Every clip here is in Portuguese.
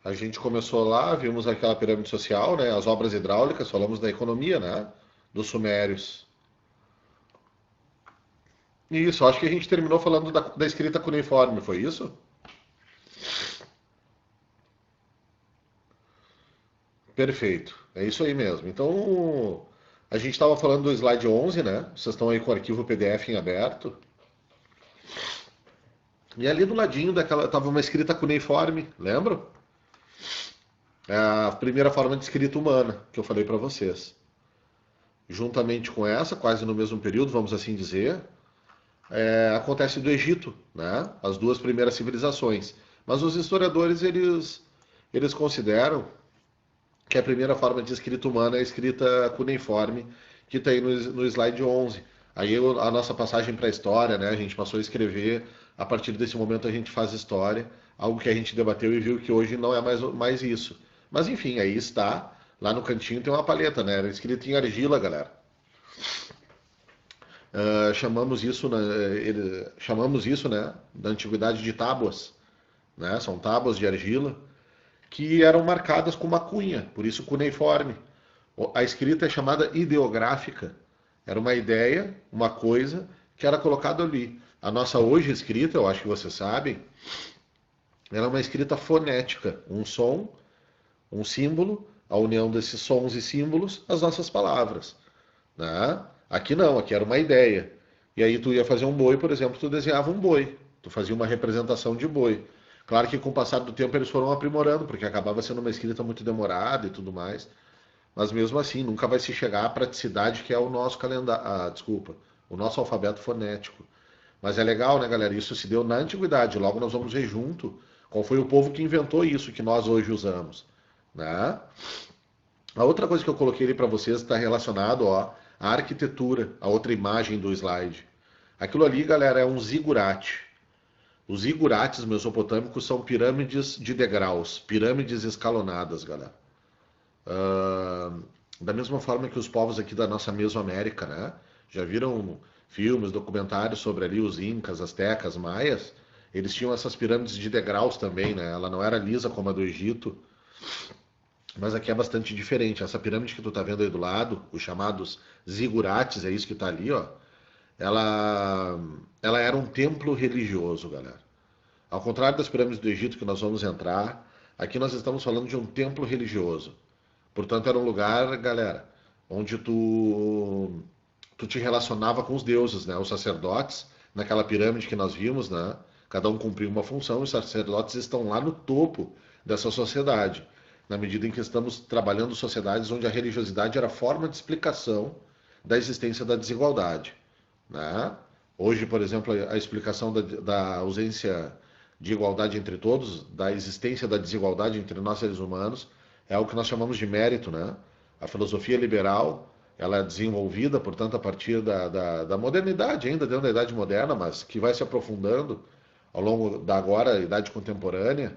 A gente começou lá, vimos aquela pirâmide social, né? As obras hidráulicas, falamos da economia, né? Dos sumérios. Isso, acho que a gente terminou falando da escrita cuneiforme, foi isso? Perfeito, é isso aí mesmo. Então, a gente estava falando do slide 11, né? Vocês estão aí com o arquivo PDF em aberto. E ali do ladinho daquela tava uma escrita cuneiforme, lembra? É a primeira forma de escrita humana que eu falei para vocês. Juntamente com essa, quase no mesmo período, vamos assim dizer, acontece do Egito, né? As duas primeiras civilizações. Mas os historiadores eles consideram que a primeira forma de escrita humana é a escrita cuneiforme, que está aí no slide 11. Aí a nossa passagem para a história, né? A gente passou a escrever, a partir desse momento a gente faz história, algo que a gente debateu e viu que hoje não é mais isso. Mas enfim, aí está, lá no cantinho tem uma palheta, né? Era escrito em argila, galera. Chamamos isso, né, da antiguidade de tábuas, né? São tábuas de argila que eram marcadas com uma cunha, por isso cuneiforme. A escrita é chamada ideográfica. Era uma ideia, uma coisa que era colocada ali. A nossa hoje escrita, eu acho que vocês sabem, ela é uma escrita fonética, um som, um símbolo, a união desses sons e símbolos, as nossas palavras, né? Aqui não, aqui era uma ideia. E aí tu ia fazer um boi, por exemplo, tu desenhava um boi, tu fazia uma representação de boi. Claro que com o passar do tempo eles foram aprimorando, porque acabava sendo uma escrita muito demorada e tudo mais. Mas mesmo assim, nunca vai se chegar à praticidade que é o nosso calendário, desculpa, o nosso alfabeto fonético. Mas é legal, né, galera? Isso se deu na antiguidade. Logo nós vamos ver junto qual foi o povo que inventou isso que nós hoje usamos, né? A outra coisa que eu coloquei ali para vocês está relacionado, ó, à arquitetura, a outra imagem do slide. Aquilo ali, galera, é um zigurate. Os zigurates mesopotâmicos são pirâmides de degraus, pirâmides escalonadas, galera. Ah, da mesma forma que os povos aqui da nossa Mesoamérica, né? Já viram filmes, documentários sobre ali os incas, astecas, maias? Eles tinham essas pirâmides de degraus também, né? Ela não era lisa como a do Egito, mas aqui é bastante diferente. Essa pirâmide que tu tá vendo aí do lado, os chamados zigurates, é isso que tá ali, ó. Ela, ela era um templo religioso, galera. Ao contrário das pirâmides do Egito que nós vamos entrar, aqui nós estamos falando de um templo religioso. Portanto, era um lugar, galera, onde tu te relacionava com os deuses, né? Os sacerdotes, naquela pirâmide que nós vimos, né? Cada um cumpria uma função e os sacerdotes estão lá no topo dessa sociedade. Na medida em que estamos trabalhando sociedades onde a religiosidade era a forma de explicação da existência da desigualdade, né? Hoje, por exemplo, a explicação da ausência de igualdade entre todos, da existência da desigualdade entre nós seres humanos, é o que nós chamamos de mérito, né? A filosofia liberal, ela é desenvolvida, portanto, a partir da modernidade, ainda dentro da idade moderna, mas que vai se aprofundando ao longo da agora idade contemporânea,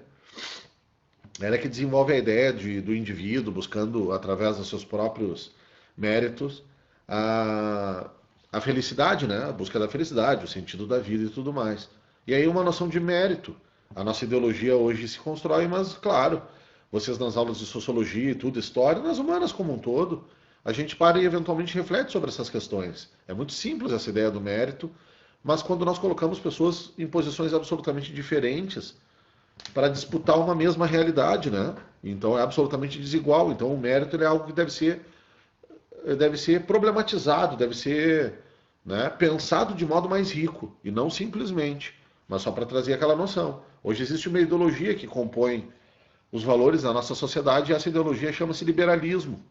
ela é que desenvolve a ideia do indivíduo buscando, através dos seus próprios méritos, a, a felicidade, né? A busca da felicidade, o sentido da vida e tudo mais. E aí uma noção de mérito. A nossa ideologia hoje se constrói, mas claro, vocês nas aulas de sociologia e tudo, história, nas humanas como um todo, a gente para e eventualmente reflete sobre essas questões. É muito simples essa ideia do mérito, mas quando nós colocamos pessoas em posições absolutamente diferentes para disputar uma mesma realidade, né? Então é absolutamente desigual. Então o mérito é algo que deve ser problematizado, deve ser, né, pensado de modo mais rico e não simplesmente, mas só para trazer aquela noção. Hoje existe uma ideologia que compõe os valores da nossa sociedade e essa ideologia chama-se liberalismo.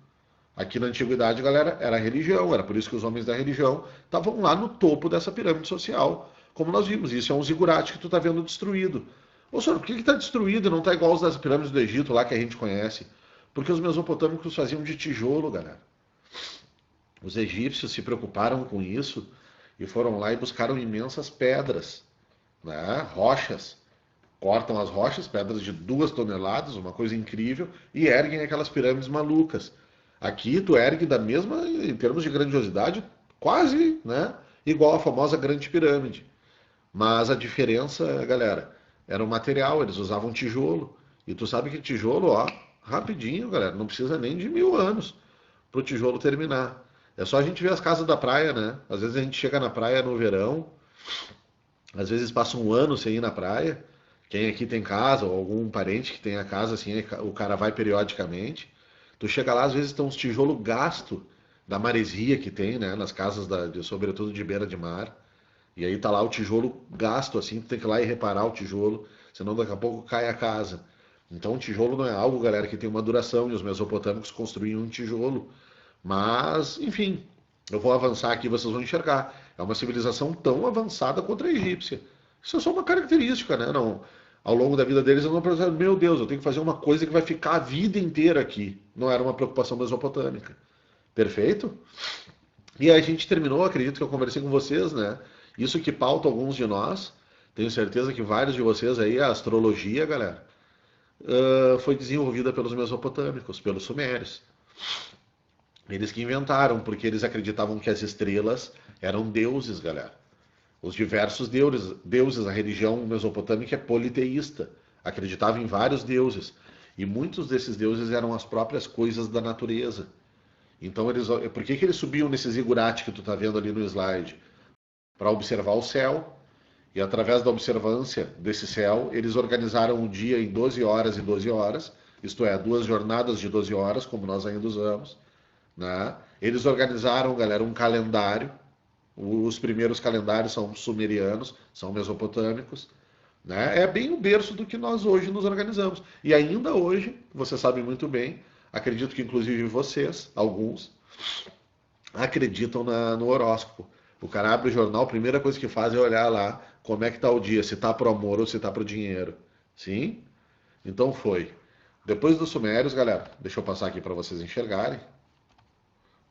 Aqui na antiguidade, galera, era a religião, era por isso que os homens da religião estavam lá no topo dessa pirâmide social, como nós vimos. Isso é um zigurate que tu está vendo destruído. Ô, senhor, por que está destruído e não está igual aos das pirâmides do Egito lá que a gente conhece? Porque os mesopotâmicos faziam de tijolo, galera. Os egípcios se preocuparam com isso e foram lá e buscaram imensas pedras, né? Rochas. Cortam as rochas, pedras de 2 toneladas, uma coisa incrível, e erguem aquelas pirâmides malucas. Aqui tu ergue da mesma, em termos de grandiosidade, quase, né? Igual a famosa Grande Pirâmide. Mas a diferença, galera, era o material, eles usavam tijolo. E tu sabe que tijolo, ó, rapidinho, galera, não precisa nem de 1000 anos para o tijolo terminar. É só a gente ver as casas da praia, né? Às vezes a gente chega na praia no verão, às vezes passa um ano sem ir na praia. Quem aqui tem casa, ou algum parente que tenha casa, assim, o cara vai periodicamente. Tu chega lá, às vezes tem uns tijolos gasto da maresia que tem, né? Nas casas, sobretudo de beira de mar. E aí tá lá o tijolo gasto, assim, tu tem que ir lá e reparar o tijolo, senão daqui a pouco cai a casa. Então o tijolo não é algo, galera, que tem uma duração, e os mesopotâmicos construíam um tijolo. Mas, enfim, eu vou avançar aqui, vocês vão enxergar. É uma civilização tão avançada quanto a egípcia. Isso é só uma característica, né? Não, ao longo da vida deles, eu não pensava, meu Deus, eu tenho que fazer uma coisa que vai ficar a vida inteira aqui. Não era uma preocupação mesopotâmica. Perfeito? E aí a gente terminou, acredito que eu conversei com vocês, né? Isso que pauta alguns de nós. Tenho certeza que vários de vocês aí, a astrologia, galera, foi desenvolvida pelos mesopotâmicos, pelos sumérios. Eles que inventaram, porque eles acreditavam que as estrelas eram deuses, galera. Os diversos deuses, a religião mesopotâmica é politeísta, acreditava em vários deuses. E muitos desses deuses eram as próprias coisas da natureza. Então, por que eles subiam nesses zigurate que tu tá vendo ali no slide? Para observar o céu. E através da observância desse céu, eles organizaram o dia em 12 horas e 12 horas, isto é, 2 jornadas de 12 horas, como nós ainda usamos. Né? Eles organizaram, galera, um calendário. Os primeiros calendários são sumerianos, são mesopotâmicos. Né? É bem o berço do que nós hoje nos organizamos. E ainda hoje, vocês sabem muito bem, acredito que inclusive vocês, alguns, acreditam no horóscopo. O cara abre o jornal, a primeira coisa que faz é olhar lá como é que está o dia, se está para o amor ou se está para o dinheiro. Sim? Então foi. Depois dos sumérios, galera, deixa eu passar aqui para vocês enxergarem,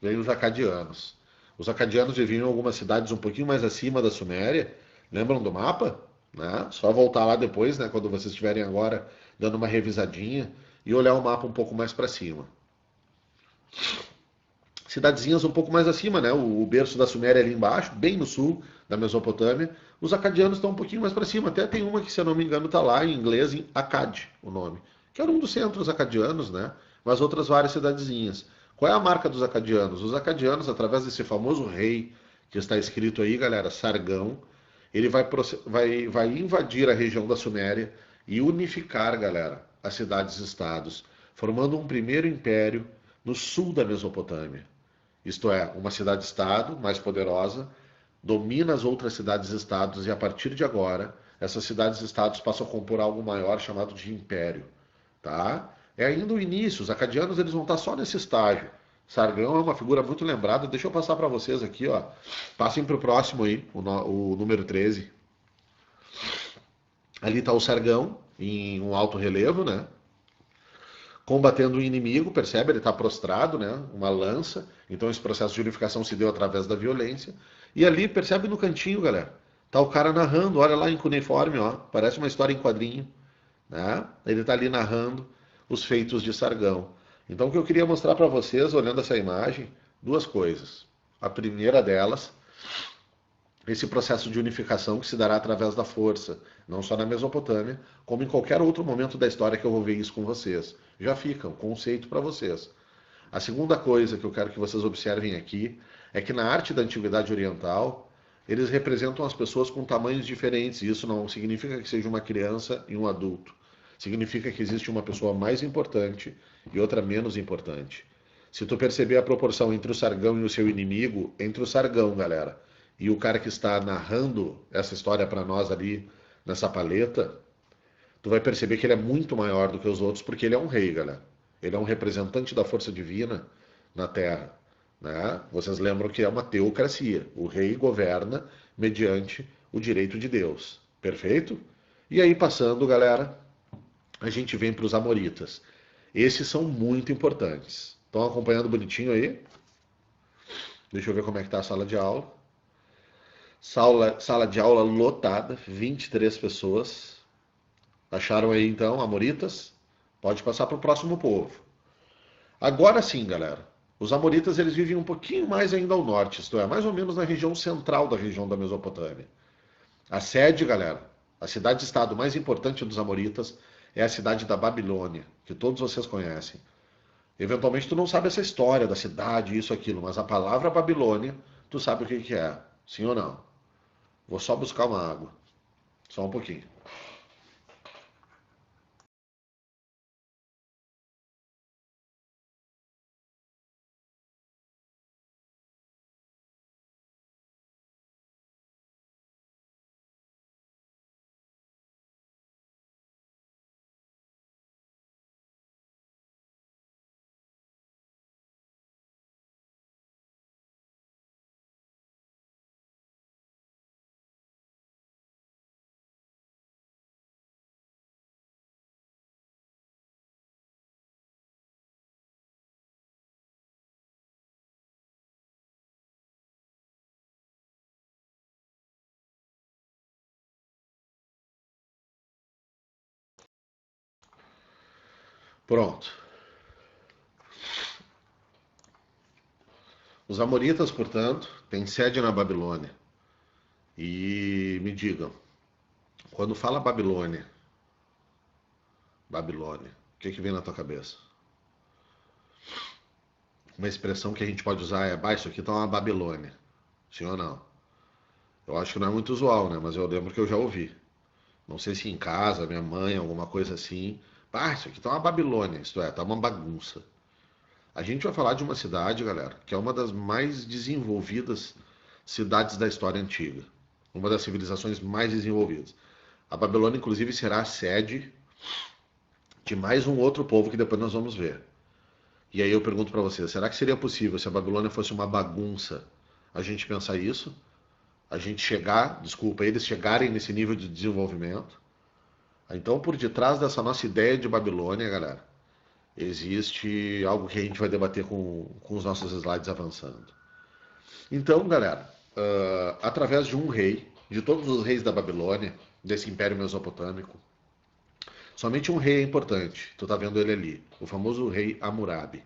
veio os acadianos. Os acadianos viviam em algumas cidades um pouquinho mais acima da Suméria. Lembram do mapa? Né? Só voltar lá depois, né, quando vocês estiverem agora dando uma revisadinha e olhar o mapa um pouco mais para cima. Cidadezinhas um pouco mais acima, né? O berço da Suméria ali embaixo, bem no sul da Mesopotâmia. Os acadianos estão um pouquinho mais para cima. Até tem uma que, se eu não me engano, está lá em inglês, em Akkad, o nome. Que era um dos centros acadianos, né? Mas outras várias cidadezinhas. Qual é a marca dos acadianos? Os acadianos, através desse famoso rei que está escrito aí, galera, Sargão, ele vai invadir a região da Suméria e unificar, galera, as cidades-estados, formando um primeiro império no sul da Mesopotâmia. Isto é, uma cidade-estado mais poderosa domina as outras cidades-estados e a partir de agora, essas cidades-estados passam a compor algo maior chamado de império, tá? É ainda o início, os acadianos eles vão estar só nesse estágio. Sargão é uma figura muito lembrada, deixa eu passar para vocês aqui, ó. Passem para o próximo aí, o número 13. Ali está o Sargão, em um alto relevo, né? Combatendo o inimigo, percebe? Ele está prostrado, né? Uma lança. Então esse processo de unificação se deu através da violência. E ali, percebe no cantinho, galera? Tá o cara narrando, olha lá em cuneiforme, ó. Parece uma história em quadrinho, né? Ele está ali narrando os feitos de Sargão. Então o que eu queria mostrar para vocês, olhando essa imagem, duas coisas. A primeira delas, esse processo de unificação que se dará através da força, não só na Mesopotâmia, como em qualquer outro momento da história que eu vou ver isso com vocês. Já fica um conceito para vocês. A segunda coisa que eu quero que vocês observem aqui é que na arte da Antiguidade Oriental, eles representam as pessoas com tamanhos diferentes. E isso não significa que seja uma criança e um adulto. Significa que existe uma pessoa mais importante e outra menos importante. Se tu perceber a proporção entre o Sargão e o seu inimigo, entre o Sargão, galera, e o cara que está narrando essa história para nós ali nessa paleta, tu vai perceber que ele é muito maior do que os outros, porque ele é um rei, galera. Ele é um representante da força divina na Terra. Né? Vocês lembram que é uma teocracia. O rei governa mediante o direito de Deus. Perfeito? E aí, passando, galera, a gente vem para os amoritas. Esses são muito importantes. Estão acompanhando bonitinho aí? Deixa eu ver como é que está a sala de aula. Sala de aula lotada, 23 pessoas. Acharam aí então, amoritas? Pode passar para o próximo povo. Agora sim, galera. Os amoritas eles vivem um pouquinho mais ainda ao norte, isto é, mais ou menos na região central da região da Mesopotâmia. A sede, galera, A cidade-estado mais importante dos amoritas é a cidade da Babilônia, que todos vocês conhecem. Eventualmente tu não sabe essa história da cidade, isso, aquilo, mas a palavra Babilônia, tu sabe o que que é. Sim ou não? Vou só buscar uma água. Só um pouquinho. Pronto. Os amoritas, portanto, têm sede na Babilônia. E me digam, quando fala Babilônia, Babilônia, o que que vem na tua cabeça? Uma expressão que a gente pode usar é, isso aqui tá uma Babilônia. Sim ou não? Eu acho que não é muito usual, né? Mas eu lembro que eu já ouvi. Não sei se em casa, minha mãe, alguma coisa assim. Isso aqui tá uma Babilônia, isto é, tá uma bagunça. A gente vai falar de uma cidade, galera, que é uma das mais desenvolvidas cidades da história antiga. Uma das civilizações mais desenvolvidas. A Babilônia, inclusive, será a sede de mais um outro povo que depois nós vamos ver. E aí eu pergunto para você, será que seria possível, se a Babilônia fosse uma bagunça, a gente pensar isso? A gente chegar, desculpa, eles chegarem nesse nível de desenvolvimento? Então, por detrás dessa nossa ideia de Babilônia, galera, existe algo que a gente vai debater com os nossos slides avançando. Então, galera, através de um rei, de todos os reis da Babilônia, desse império mesopotâmico, somente um rei é importante. Tu tá vendo ele ali, o famoso rei Hammurabi.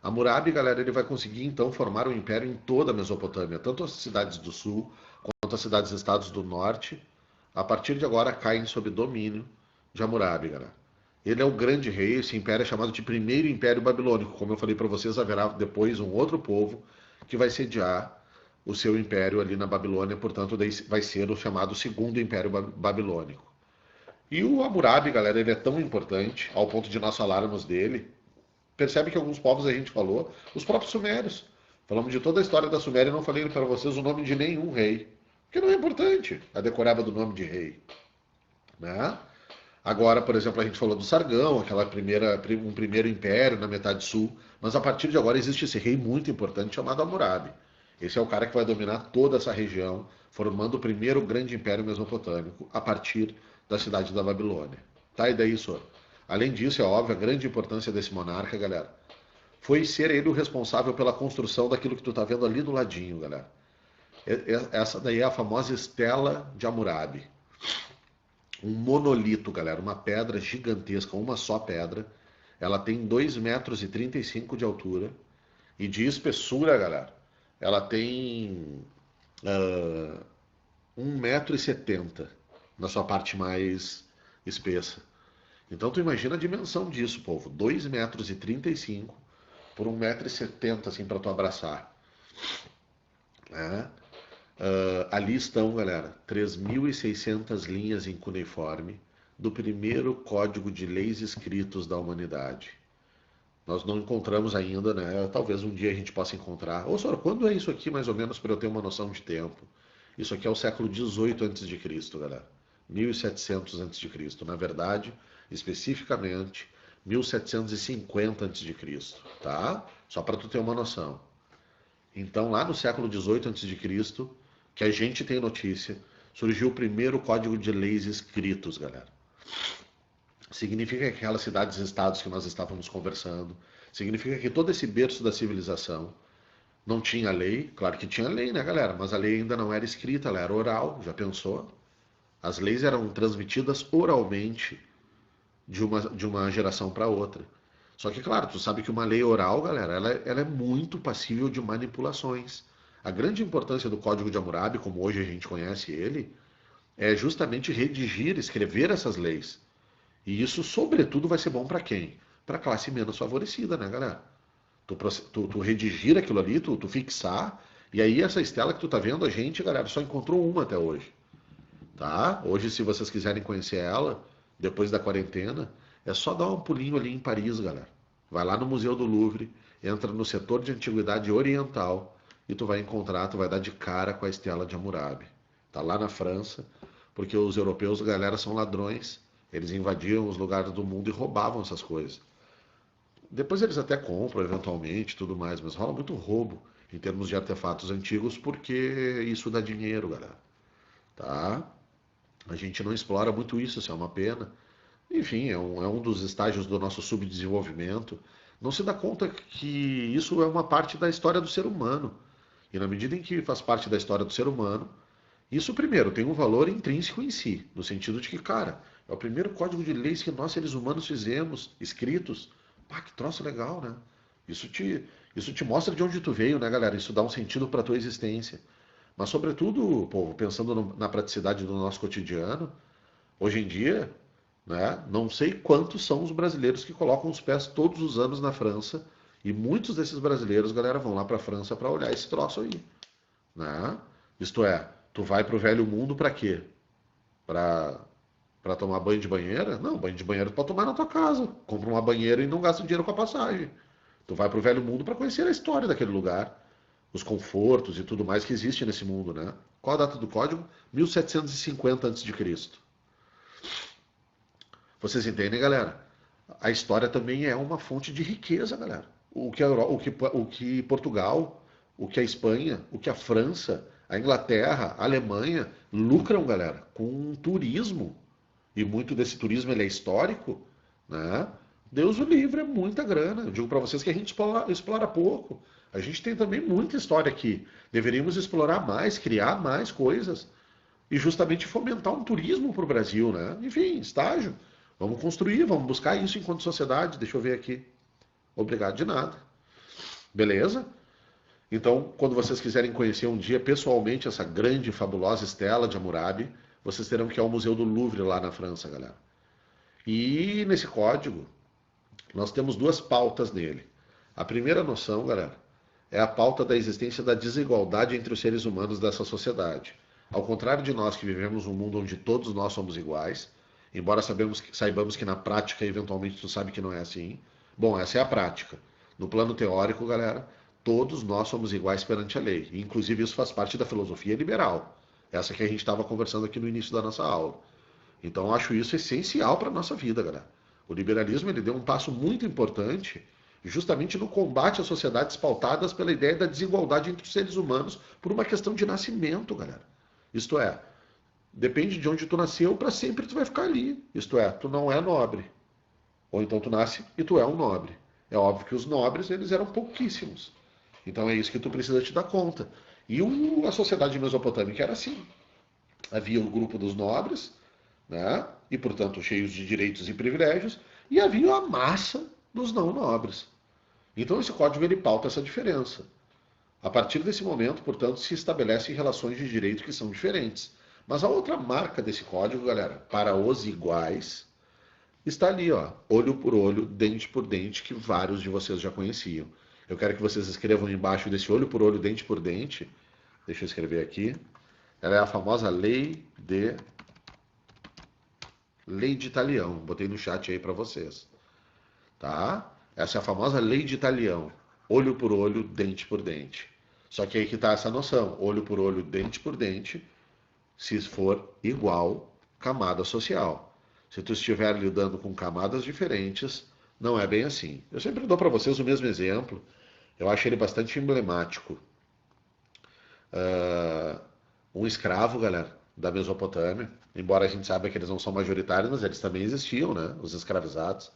Hammurabi, galera, ele vai conseguir então formar um império em toda a Mesopotâmia, tanto as cidades do sul quanto as cidades-estados do norte, a partir de agora caem sob domínio de Hammurabi, galera. Ele é o grande rei, esse império é chamado de Primeiro Império Babilônico. Como eu falei para vocês, haverá depois um outro povo que vai sediar o seu império ali na Babilônia, portanto, daí vai ser o chamado Segundo Império Babilônico. E o Hammurabi, galera, ele é tão importante, ao ponto de nós falarmos dele. Percebe que alguns povos a gente falou, os próprios sumérios. Falamos de toda a história da Suméria e não falei para vocês o nome de nenhum rei. Porque não é importante a decoreba do nome de rei. Né? Agora, por exemplo, a gente falou do Sargão, um primeiro império na metade sul, mas a partir de agora existe esse rei muito importante chamado Hammurabi. Esse é o cara que vai dominar toda essa região, formando o primeiro grande império mesopotâmico a partir da cidade da Babilônia. Tá? E daí, senhor? Além disso, é óbvio a grande importância desse monarca, galera. Foi ser ele o responsável pela construção daquilo que tu tá vendo ali do ladinho, galera. Essa daí é a famosa Estela de Hammurabi. Um monolito, galera, uma pedra gigantesca, uma só pedra. Ela tem 2,35 metros de altura e de espessura, galera. Ela tem 1,70 m na sua parte mais espessa. Então tu imagina a dimensão disso, povo. 2,35 m por 1,70 m assim para tu abraçar. Né? Ali estão, galera, 3.600 linhas em cuneiforme do primeiro código de leis escritos da humanidade. Nós não encontramos ainda, né? Talvez um dia a gente possa encontrar. Ô, senhor, quando é isso aqui, mais ou menos, para eu ter uma noção de tempo? Isso aqui é o século XVIII a.C., galera. 1700 a.C. Na verdade, especificamente, 1750 a.C., tá? Só para tu ter uma noção. Então, lá no século XVIII a.C., que a gente tem notícia, surgiu o primeiro código de leis escritos, galera. Significa que aquelas cidades-estados que nós estávamos conversando, significa que todo esse berço da civilização não tinha lei, claro que tinha lei, né, galera? Mas a lei ainda não era escrita, ela era oral, já pensou? As leis eram transmitidas oralmente de uma geração para outra. Só que, claro, tu sabe que uma lei oral, galera, ela é muito passível de manipulações. A grande importância do Código de Hammurabi, como hoje a gente conhece ele, é justamente redigir, escrever essas leis. E isso, sobretudo, vai ser bom para quem? Para a classe menos favorecida, né, galera? Tu redigir aquilo ali, tu fixar, e aí essa estela que tu tá vendo, a gente, galera, só encontrou uma até hoje, tá? Hoje, se vocês quiserem conhecer ela, depois da quarentena, é só dar um pulinho ali em Paris, galera. Vai lá no Museu do Louvre, entra no setor de antiguidade oriental e tu vai encontrar, tu vai dar de cara com a estela de Hammurabi. Tá lá na França, porque os europeus, galera, são ladrões. Eles invadiam os lugares do mundo e roubavam essas coisas. Depois eles até compram eventualmente, tudo mais, mas rola muito roubo em termos de artefatos antigos porque isso dá dinheiro, galera. Tá? A gente não explora muito isso é uma pena. Enfim, é um dos estágios do nosso subdesenvolvimento. Não se dá conta que isso é uma parte da história do ser humano. E na medida em que faz parte da história do ser humano, isso primeiro tem um valor intrínseco em si, no sentido de que, cara, é o primeiro código de leis que nós seres humanos fizemos, escritos. Pá, que troço legal, né? Isso te, isso te mostra de onde tu veio, né, galera? Isso dá um sentido para tua existência. Mas, sobretudo, povo, pensando na praticidade do nosso cotidiano, hoje em dia, né, não sei quantos são os brasileiros que colocam os pés todos os anos na França, e muitos desses brasileiros, galera, vão lá para a França para olhar esse troço aí, né? Isto é, tu vai para o velho mundo para quê? Para tomar banho de banheira? Não, banho de banheira tu pode tomar na tua casa. Compra uma banheira e não gasta dinheiro com a passagem. Tu vai para o velho mundo para conhecer a história daquele lugar, os confortos e tudo mais que existe nesse mundo, né? Qual a data do código? 1750 a.C. Vocês entendem, galera? A história também é uma fonte de riqueza, galera. O que Portugal, o que a Espanha, o que a França, a Inglaterra, a Alemanha lucram, galera, com turismo. E muito desse turismo ele é histórico, né? Deus o livre, é muita grana. Eu digo para vocês que a gente explora pouco. A gente tem também muita história aqui. Deveríamos explorar mais, criar mais coisas e justamente fomentar um turismo para o Brasil, né? Enfim, estágio. Vamos construir, vamos buscar isso enquanto sociedade. Deixa eu ver aqui. Obrigado de nada. Beleza? Então, quando vocês quiserem conhecer um dia pessoalmente essa grande e fabulosa estela de Hammurabi, vocês terão que ir ao Museu do Louvre lá na França, galera. E nesse código, nós temos duas pautas nele. A primeira noção, galera, é a pauta da existência da desigualdade entre os seres humanos dessa sociedade. Ao contrário de nós que vivemos um mundo onde todos nós somos iguais, embora saibamos que na prática, eventualmente, tu sabe que não é assim. Bom, essa é a prática. No plano teórico, galera, todos nós somos iguais perante a lei. E, inclusive, isso faz parte da filosofia liberal. Essa que a gente estava conversando aqui no início da nossa aula. Então, eu acho isso essencial para a nossa vida, galera. O liberalismo ele deu um passo muito importante justamente no combate às sociedades pautadas pela ideia da desigualdade entre os seres humanos por uma questão de nascimento, galera. Isto é, depende de onde tu nasceu, para sempre tu vai ficar ali. Isto é, tu não é nobre. Ou então tu nasce e tu é um nobre. É óbvio que os nobres, eles eram pouquíssimos. Então é isso que tu precisa te dar conta. E a sociedade mesopotâmica era assim. Havia o grupo dos nobres, né? E portanto cheios de direitos e privilégios, e havia a massa dos não nobres. Então esse código ele pauta essa diferença. A partir desse momento, portanto, se estabelecem relações de direito que são diferentes. Mas a outra marca desse código, galera, para os iguais, está ali, ó, olho por olho, dente por dente, que vários de vocês já conheciam. Eu quero que vocês escrevam embaixo desse olho por olho, dente por dente. Deixa eu escrever aqui. Ela é a famosa Lei de Italião. Botei no chat aí para vocês. Tá? Essa é a famosa Lei de Italião. Olho por olho, dente por dente. Só que aí que está essa noção. Olho por olho, dente por dente, se for igual camada social. Se tu estiver lidando com camadas diferentes, não é bem assim. Eu sempre dou para vocês o mesmo exemplo. Eu acho ele bastante emblemático. Um escravo, galera, da Mesopotâmia, embora a gente saiba que eles não são majoritários, mas eles também existiam, né? Os escravizados.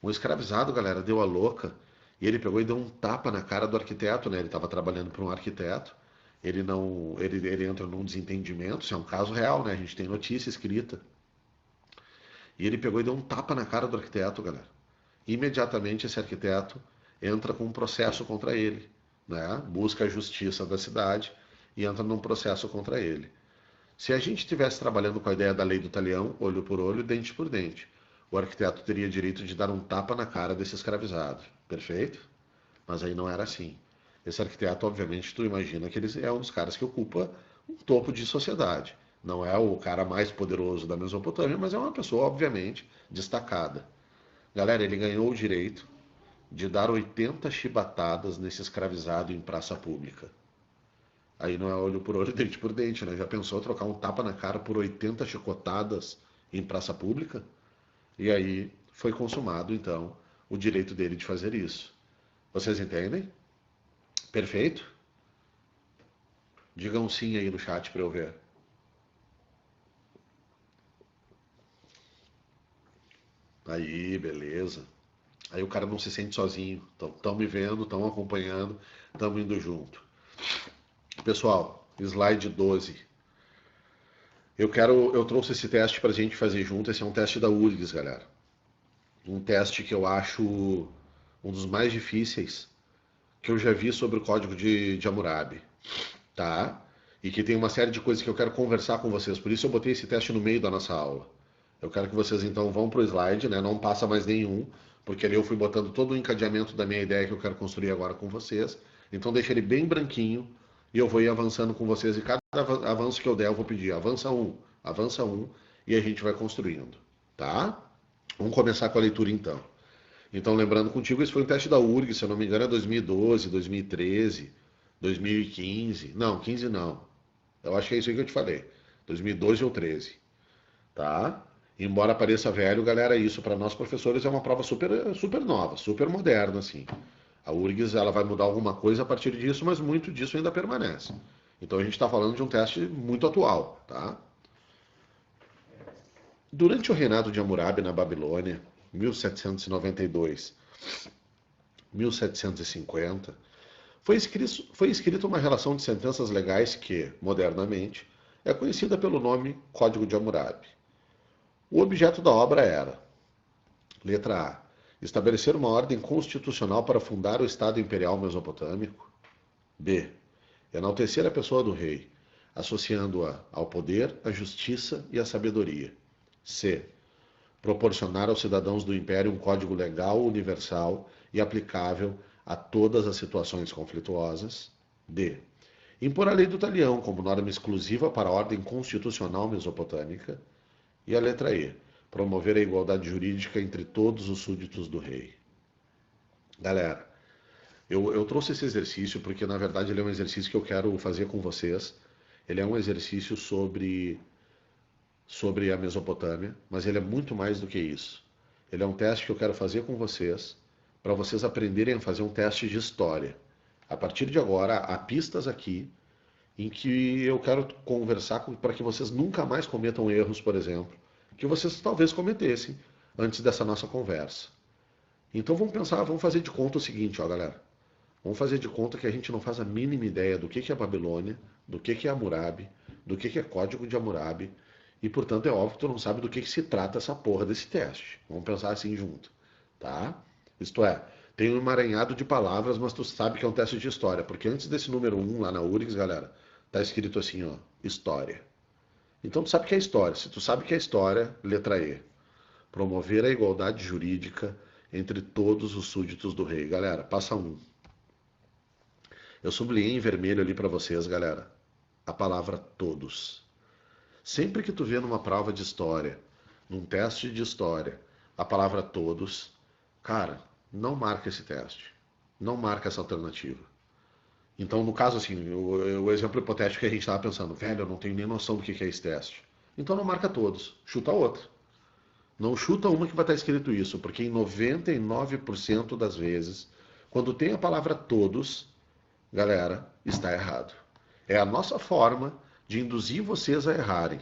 Um escravizado, galera, deu a louca e ele pegou e deu um tapa na cara do arquiteto, né? Ele estava trabalhando para um arquiteto. Ele não, ele entra num desentendimento. Isso é um caso real, né? A gente tem notícia escrita. E ele pegou e deu um tapa na cara do arquiteto, galera. Imediatamente esse arquiteto entra com um processo contra ele, né? Busca a justiça da cidade e entra num processo contra ele. Se a gente estivesse trabalhando com a ideia da lei do talião, olho por olho, dente por dente, o arquiteto teria direito de dar um tapa na cara desse escravizado. Perfeito? Mas aí não era assim. Esse arquiteto, obviamente, tu imagina que ele é um dos caras que ocupa um topo de sociedade. Não é o cara mais poderoso da Mesopotâmia, mas é uma pessoa, obviamente, destacada. Galera, ele ganhou o direito de dar 80 chibatadas nesse escravizado em praça pública. Aí não é olho por olho, dente por dente, né? Já pensou trocar um tapa na cara por 80 chicotadas em praça pública? E aí foi consumado, então, o direito dele de fazer isso. Vocês entendem? Perfeito? Digam sim aí no chat para eu ver. Aí, beleza. Aí o cara não se sente sozinho. Estão me vendo, estão acompanhando, estamos indo junto. Pessoal, slide 12. Eu trouxe esse teste para a gente fazer junto. Esse é um teste da URGS, galera. Um teste que eu acho um dos mais difíceis que eu já vi sobre o código de Hammurabi, tá? E que tem uma série de coisas que eu quero conversar com vocês. Por isso eu botei esse teste no meio da nossa aula. Eu quero que vocês então vão para o slide, né? Não passa mais nenhum, porque ali eu fui botando todo o encadeamento da minha ideia que eu quero construir agora com vocês. Então deixa ele bem branquinho e eu vou ir avançando com vocês. E cada avanço que eu der, eu vou pedir avança um, e a gente vai construindo, tá? Vamos começar com a leitura então. Então, lembrando contigo, esse foi um teste da URG, se eu não me engano, é 2012, 2013, 2015. Não, 15 não. Eu acho que é isso aí que eu te falei. 2012 ou 13, tá? Embora pareça velho, galera, isso para nós professores é uma prova super nova, super moderna, assim. A URGS ela vai mudar alguma coisa a partir disso, mas muito disso ainda permanece. Então a gente está falando de um teste muito atual, tá? Durante o reinado de Hammurabi na Babilônia, 1792, 1750, foi escrita uma relação de sentenças legais que, modernamente, é conhecida pelo nome Código de Hammurabi. O objeto da obra era: letra A. Estabelecer uma ordem constitucional para fundar o Estado Imperial Mesopotâmico. B. Enaltecer a pessoa do rei, associando-a ao poder, à justiça e à sabedoria. C. Proporcionar aos cidadãos do Império um código legal universal e aplicável a todas as situações conflituosas. D. Impor a lei do talião como norma exclusiva para a ordem constitucional mesopotâmica. E a letra E. Promover a igualdade jurídica entre todos os súditos do rei. Galera, eu trouxe esse exercício porque, na verdade, ele é um exercício que eu quero fazer com vocês. Ele é um exercício sobre a Mesopotâmia, mas ele é muito mais do que isso. Ele é um teste que eu quero fazer com vocês, para vocês aprenderem a fazer um teste de história. A partir de agora, há pistas aqui em que eu quero conversar para que vocês nunca mais cometam erros, por exemplo, que vocês talvez cometessem antes dessa nossa conversa. Então vamos pensar, vamos fazer de conta o seguinte, ó, galera. Vamos fazer de conta que a gente não faz a mínima ideia do que é Babilônia, do que é Hammurabi, do que é Código de Hammurabi, e portanto é óbvio que tu não sabe do que se trata essa porra desse teste. Vamos pensar assim junto, tá? Isto é, tem um emaranhado de palavras, mas tu sabe que é um teste de história, porque antes desse número 1 lá na URGS, galera, tá escrito assim, ó, história. Então tu sabe que é história. Se tu sabe que é história, letra E. Promover a igualdade jurídica entre todos os súditos do rei. Galera, passa um. Eu sublinhei em vermelho ali para vocês, galera, a palavra todos. Sempre que tu vê numa prova de história, num teste de história, a palavra todos, cara, não marca esse teste. Não marca essa alternativa. Então, no caso assim, o exemplo hipotético que a gente estava pensando, velho, eu não tenho nem noção do que é esse teste. Então não marca todos, chuta outra. Não chuta uma que vai estar escrito isso, porque em 99% das vezes, quando tem a palavra todos, galera, está errado. É a nossa forma de induzir vocês a errarem,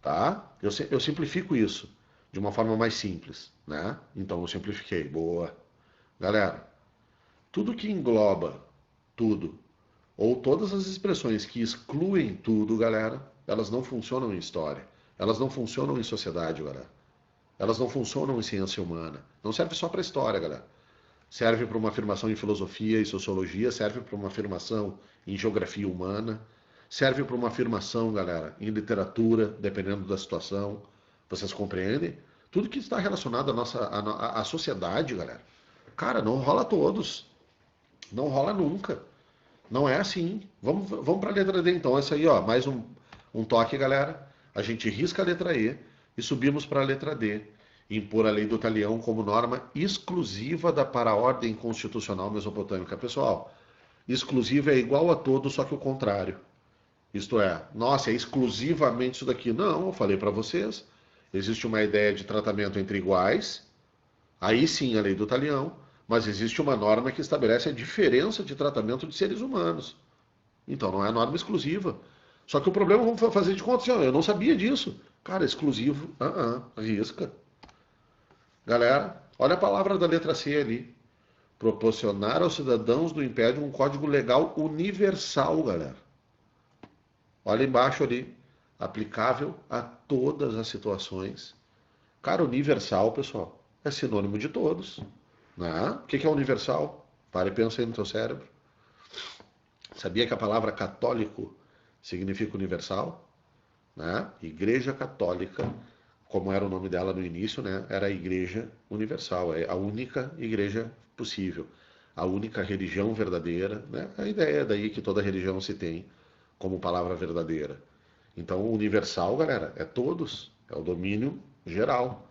tá? Eu simplifico isso de uma forma mais simples, né? Então eu simplifiquei, boa. Galera, tudo que engloba tudo, ou todas as expressões que excluem tudo, galera, elas não funcionam em história. Elas não funcionam em sociedade, galera. Elas não funcionam em ciência humana. Não serve só para história, galera. Serve para uma afirmação em filosofia e sociologia, serve para uma afirmação em geografia humana, serve para uma afirmação, galera, em literatura, dependendo da situação. Vocês compreendem? Tudo que está relacionado à sociedade, galera. Cara, não rola todos. Não rola nunca. Não é assim. Vamos para a letra D então. Essa aí, ó, mais um toque, galera. A gente risca a letra E e subimos para a letra D. Impor a lei do talião como norma exclusiva para a ordem constitucional mesopotâmica. Pessoal, exclusiva é igual a todo, só que o contrário. Isto é, nossa, é exclusivamente isso daqui. Não, eu falei para vocês. Existe uma ideia de tratamento entre iguais. Aí sim, a lei do talião. Mas existe uma norma que estabelece a diferença de tratamento de seres humanos. Então não é norma exclusiva. Só que o problema, vamos fazer de conta assim, ó, eu não sabia disso. Cara, exclusivo, risca. Galera, olha a palavra da letra C ali. Proporcionar aos cidadãos do Império um código legal universal, galera. Olha embaixo ali. Aplicável a todas as situações. Cara, universal, pessoal, é sinônimo de todos. Né? O que é universal? Para e pensa aí no teu cérebro. Sabia que a palavra católico significa universal? Né? Igreja Católica, como era o nome dela no início, né? Era a Igreja Universal, é a única igreja possível, a única religião verdadeira. Né? A ideia é daí que toda religião se tem como palavra verdadeira. Então, universal, galera, é todos, é o domínio geral.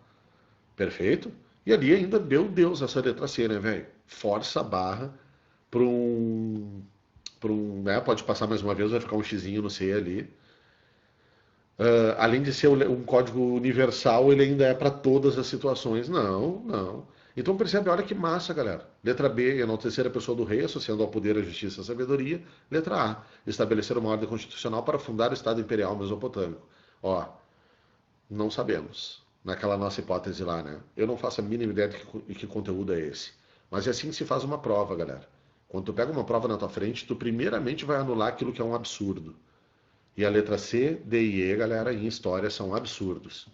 Perfeito? E ali ainda, meu Deus, essa letra C, né, velho? Força a barra para né? Pode passar mais uma vez, vai ficar um xizinho no C ali. Além de ser um código universal, ele ainda é para todas as situações. Não, não. Então percebe, olha que massa, galera. Letra B, enaltecer a pessoa do rei, associando ao poder, a justiça e a sabedoria. Letra A, estabelecer uma ordem constitucional para fundar o Estado Imperial Mesopotâmico. Ó, não sabemos. Naquela nossa hipótese lá, né? Eu não faço a mínima ideia de que conteúdo é esse. Mas é assim que se faz uma prova, galera. Quando tu pega uma prova na tua frente, tu primeiramente vai anular aquilo que é um absurdo. E a letra C, D e E, galera, em história são absurdos.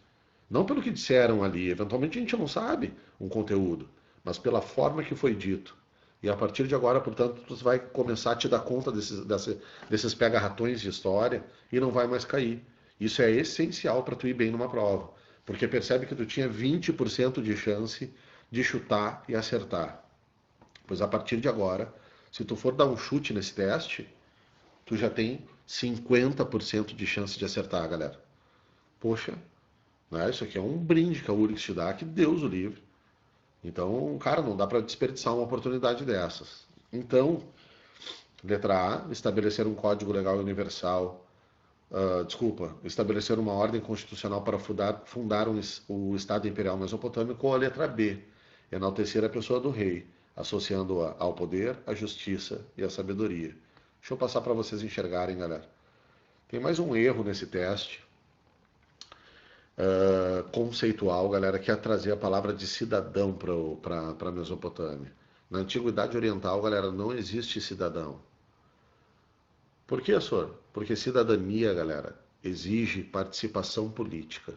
Não pelo que disseram ali, eventualmente a gente não sabe um conteúdo, mas pela forma que foi dito. E a partir de agora, portanto, tu vai começar a te dar conta desses pega-ratões de história e não vai mais cair. Isso é essencial para tu ir bem numa prova, porque percebe que tu tinha 20% de chance de chutar e acertar. Pois a partir de agora, se tu for dar um chute nesse teste, tu já tem 50% de chance de acertar, galera. Poxa, né? Isso aqui é um brinde que a URGS te dá, que Deus o livre. Então, cara, não dá para desperdiçar uma oportunidade dessas. Então, letra A, estabelecer um código legal universal. Estabelecer uma ordem constitucional para fundar o Estado Imperial Mesopotâmico. Ou a letra B, enaltecer a pessoa do rei, associando-a ao poder, à justiça e à sabedoria. Deixa eu passar para vocês enxergarem, galera. Tem mais um erro nesse teste conceitual, galera, que é trazer a palavra de cidadão para a Mesopotâmia. Na Antiguidade Oriental, galera, não existe cidadão. Por que, senhor? Porque cidadania, galera, exige participação política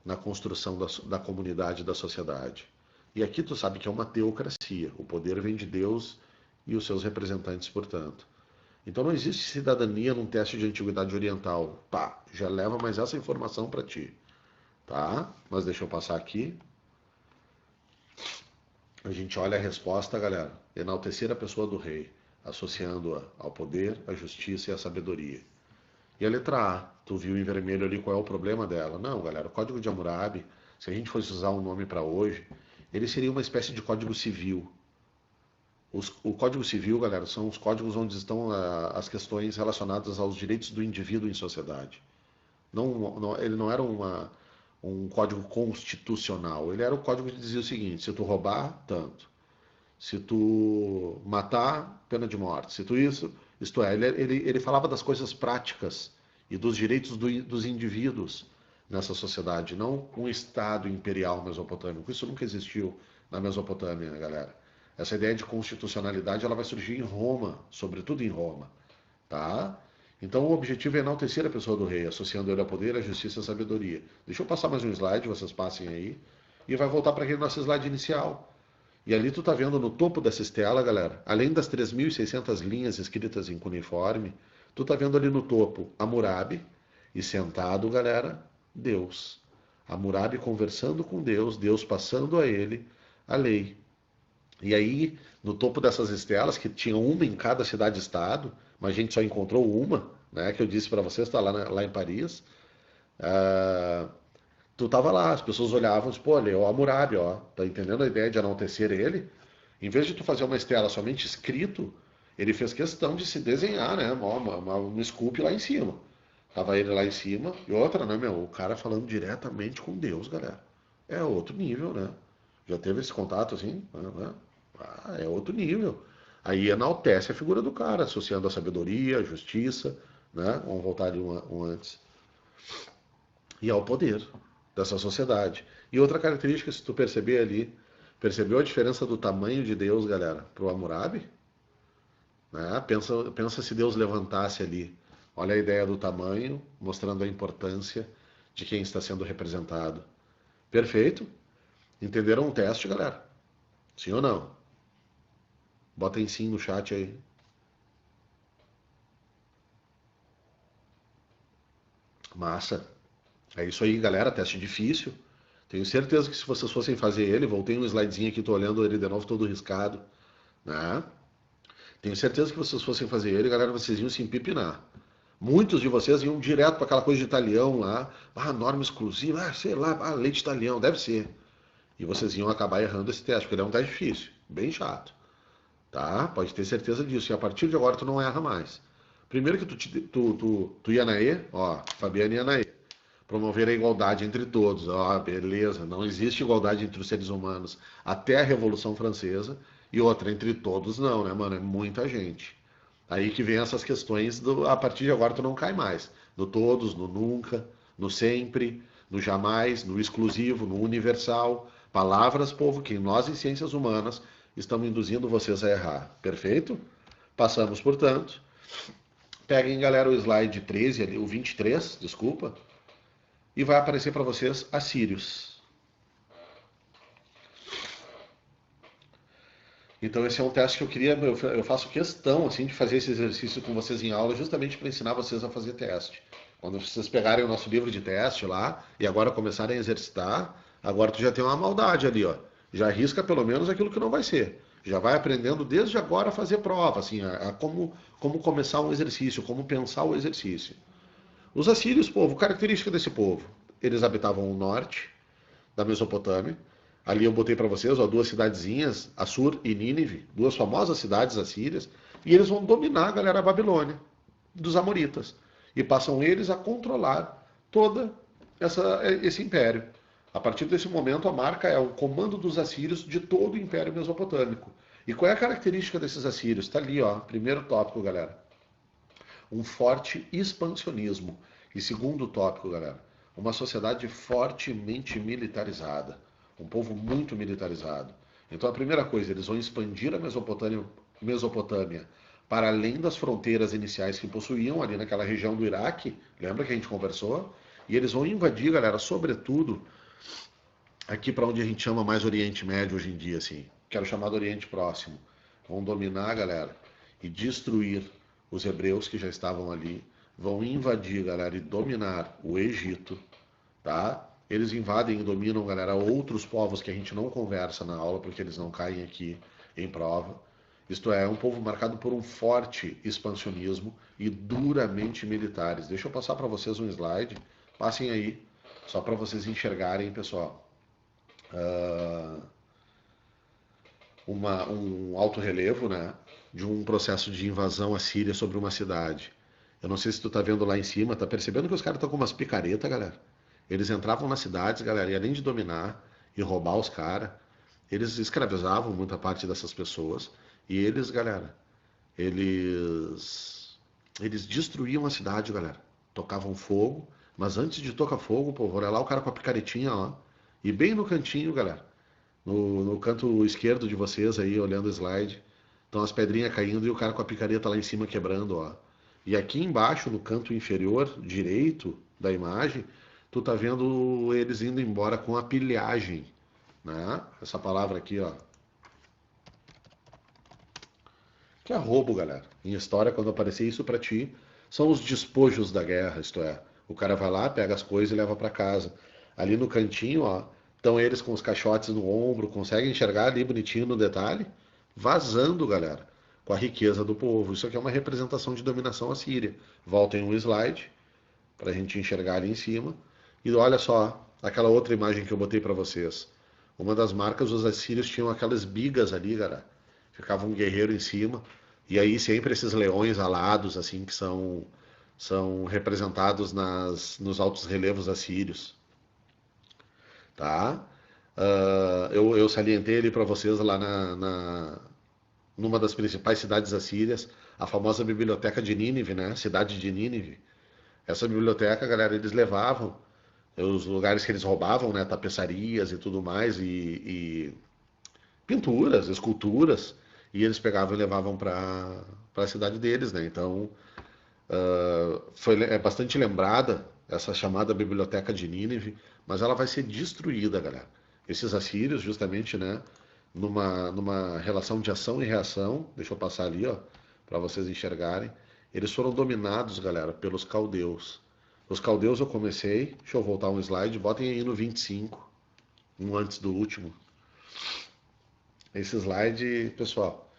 na construção da comunidade e da sociedade. E aqui tu sabe que é uma teocracia. O poder vem de Deus e os seus representantes, portanto. Então não existe cidadania num teste de Antiguidade Oriental. Pá, já leva mais essa informação para ti. Tá? Mas deixa eu passar aqui. A gente olha a resposta, galera. Enaltecer a pessoa do rei, associando-a ao poder, à justiça e à sabedoria. E a letra A, tu viu em vermelho ali qual é o problema dela? Não, galera, o Código de Hammurabi, se a gente fosse usar um nome para hoje, ele seria uma espécie de Código Civil. O Código Civil, galera, são os códigos onde estão as questões relacionadas aos direitos do indivíduo em sociedade. Ele não era um código constitucional. Ele era o código que dizia o seguinte: se tu roubar, tanto. Se tu matar, pena de morte. Se tu isso, isto é, ele falava das coisas práticas e dos direitos dos indivíduos nessa sociedade, não um Estado imperial mesopotâmico. Isso nunca existiu na Mesopotâmia, galera. Essa ideia de constitucionalidade ela vai surgir em Roma, sobretudo em Roma, tá? Então o objetivo é enaltecer a pessoa do rei, associando ele ao poder, à justiça e à sabedoria. Deixa eu passar mais um slide, vocês passem aí, e vai voltar para aquele nosso slide inicial. E ali tu tá vendo no topo dessa estela, galera, além das 3.600 linhas escritas em cuneiforme, Tu tá vendo ali no topo Hammurabi e sentado, galera, Deus. Hammurabi conversando com Deus, Deus passando a ele a lei. E aí, no topo dessas estelas, que tinham uma em cada cidade-estado, mas a gente só encontrou uma, né, que eu disse para vocês, está lá em Paris. ah, Tu tava lá, as pessoas olhavam e diziam, pô, ali é o Hammurabi, ó. Tá entendendo a ideia de enaltecer ele? Em vez de tu fazer uma estela somente escrito, ele fez questão de se desenhar, né? Uma sculpt lá em cima. Tava ele lá em cima. E outra, né, meu? O cara falando diretamente com Deus, galera. É outro nível, né? Já teve esse contato assim? Né? Ah, é outro nível. Aí enaltece a figura do cara, associando a sabedoria, a justiça, né? Vamos voltar ali um antes. E ao poder dessa sociedade. E outra característica, se tu perceber ali, percebeu a diferença do tamanho de Deus, galera, para o Hammurabi? Né? Pensa se Deus levantasse ali. Olha a ideia do tamanho, mostrando a importância de quem está sendo representado. Perfeito? Entenderam o teste, galera? Sim ou não? Botem sim no chat aí. Massa. É isso aí, galera. Teste difícil. Tenho certeza que se vocês fossem fazer ele, voltei um slidezinho aqui, tô olhando ele de novo todo riscado, né? Tenho certeza que vocês fossem fazer ele, galera, vocês iam se empipinar. Muitos de vocês iam direto para aquela coisa de italião lá, norma exclusiva, sei lá, lei de italião, deve ser. E vocês iam acabar errando esse teste, porque ele é um teste difícil, bem chato, tá? Pode ter certeza disso, e a partir de agora tu não erra mais. Primeiro que tu ia na E, ó, Fabiana ia na E. Promover a igualdade entre todos. Ah, beleza, não existe igualdade entre os seres humanos até a Revolução Francesa. E outra, entre todos não, né, mano? É muita gente. Aí que vem essas questões a partir de agora tu não cai mais. No todos, no nunca, no sempre, no jamais, no exclusivo, no universal. Palavras, povo, que nós em ciências humanas estamos induzindo vocês a errar. Perfeito? Passamos, portanto. Peguem, galera, o slide 13 ali, o 23, desculpa, e vai aparecer para vocês assírios. Então esse é um teste que eu queria, eu faço questão assim de fazer esse exercício com vocês em aula, justamente para ensinar vocês a fazer teste. Quando vocês pegarem o nosso livro de teste lá e agora começarem a exercitar, agora tu já tem uma maldade ali, ó. Já arrisca pelo menos aquilo que não vai ser. Já vai aprendendo desde agora a fazer prova, assim, a como começar um exercício, como pensar o exercício. Os assírios, povo, característica desse povo, eles habitavam o norte da Mesopotâmia. Ali eu botei para vocês, ó, duas cidadezinhas, Assur e Nínive, duas famosas cidades assírias, e eles vão dominar a galera Babilônia, dos amoritas, e passam eles a controlar todo esse império. A partir desse momento, a marca é o comando dos assírios de todo o império mesopotâmico. E qual é a característica desses assírios? Está ali, ó, primeiro tópico, galera. Um forte expansionismo. E segundo tópico, galera, uma sociedade fortemente militarizada. Um povo muito militarizado. Então a primeira coisa, eles vão expandir a Mesopotâmia para além das fronteiras iniciais que possuíam ali naquela região do Iraque. Lembra que a gente conversou? E eles vão invadir, galera, sobretudo aqui para onde a gente chama mais Oriente Médio hoje em dia, assim, que era o chamado Oriente Próximo. Vão dominar, galera, e destruir os hebreus que já estavam ali, vão invadir, galera, e dominar o Egito, tá? Eles invadem e dominam, galera, outros povos que a gente não conversa na aula, porque eles não caem aqui em prova. Isto é um povo marcado por um forte expansionismo e duramente militares. Deixa eu passar para vocês um slide, passem aí, só para vocês enxergarem, pessoal. Um alto relevo, né, de um processo de invasão assíria sobre uma cidade. Eu não sei se tu tá vendo lá em cima, tá percebendo que os caras estão com umas picaretas, galera? Eles entravam nas cidades, galera, e além de dominar e roubar os caras, eles escravizavam muita parte dessas pessoas. E eles, galera, eles destruíam a cidade, galera. Tocavam fogo, mas antes de tocar fogo, pô, olha lá o cara com a picaretinha, ó. E bem no cantinho, galera, no canto esquerdo de vocês aí, olhando o slide, estão as pedrinhas caindo e o cara com a picareta lá em cima quebrando, ó. E aqui embaixo, no canto inferior direito da imagem, tu tá vendo eles indo embora com a pilhagem, né? Essa palavra aqui, ó. Que é roubo, galera. Em história, quando aparecer isso pra ti, são os despojos da guerra, isto é, o cara vai lá, pega as coisas e leva para casa. Ali no cantinho, ó, estão eles com os caixotes no ombro, conseguem enxergar ali bonitinho no detalhe, vazando, galera, com a riqueza do povo. Isso aqui é uma representação de dominação assíria. Voltem um slide para a gente enxergar ali em cima. E olha só, aquela outra imagem que eu botei para vocês. Uma das marcas, os assírios tinham aquelas bigas ali, galera. Ficava um guerreiro em cima. E aí sempre esses leões alados, assim, que são representados nos altos relevos assírios. Tá? Eu salientei ali para vocês lá numa das principais cidades assírias, a famosa biblioteca de Nínive, né? Cidade de Nínive. Essa biblioteca, galera, eles levavam os lugares que eles roubavam, né? Tapeçarias e tudo mais, e pinturas, esculturas, e eles pegavam e levavam para a cidade deles, né? Então, é bastante lembrada essa chamada Biblioteca de Nínive, mas ela vai ser destruída, galera. Esses assírios, justamente, né, numa relação de ação e reação, deixa eu passar ali, ó, para vocês enxergarem, eles foram dominados, galera, pelos caldeus. Os caldeus eu comecei, deixa eu voltar um slide, botem aí no 25, um antes do último. Esse slide, pessoal,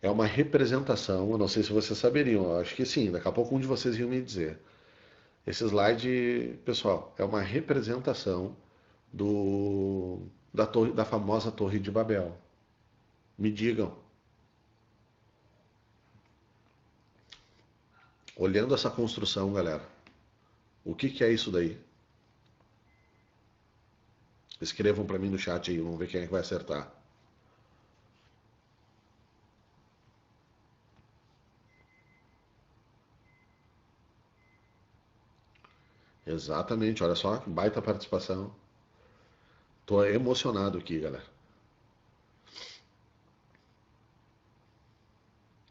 é uma representação, eu não sei se vocês saberiam, eu acho que sim, daqui a pouco um de vocês iam me dizer. Esse slide, pessoal, é uma representação da famosa Torre de Babel. Me digam, olhando essa construção, galera, o que que é isso daí? Escrevam para mim no chat aí, vamos ver quem é que vai acertar. Exatamente, olha só, que baita participação. Tô emocionado aqui, galera.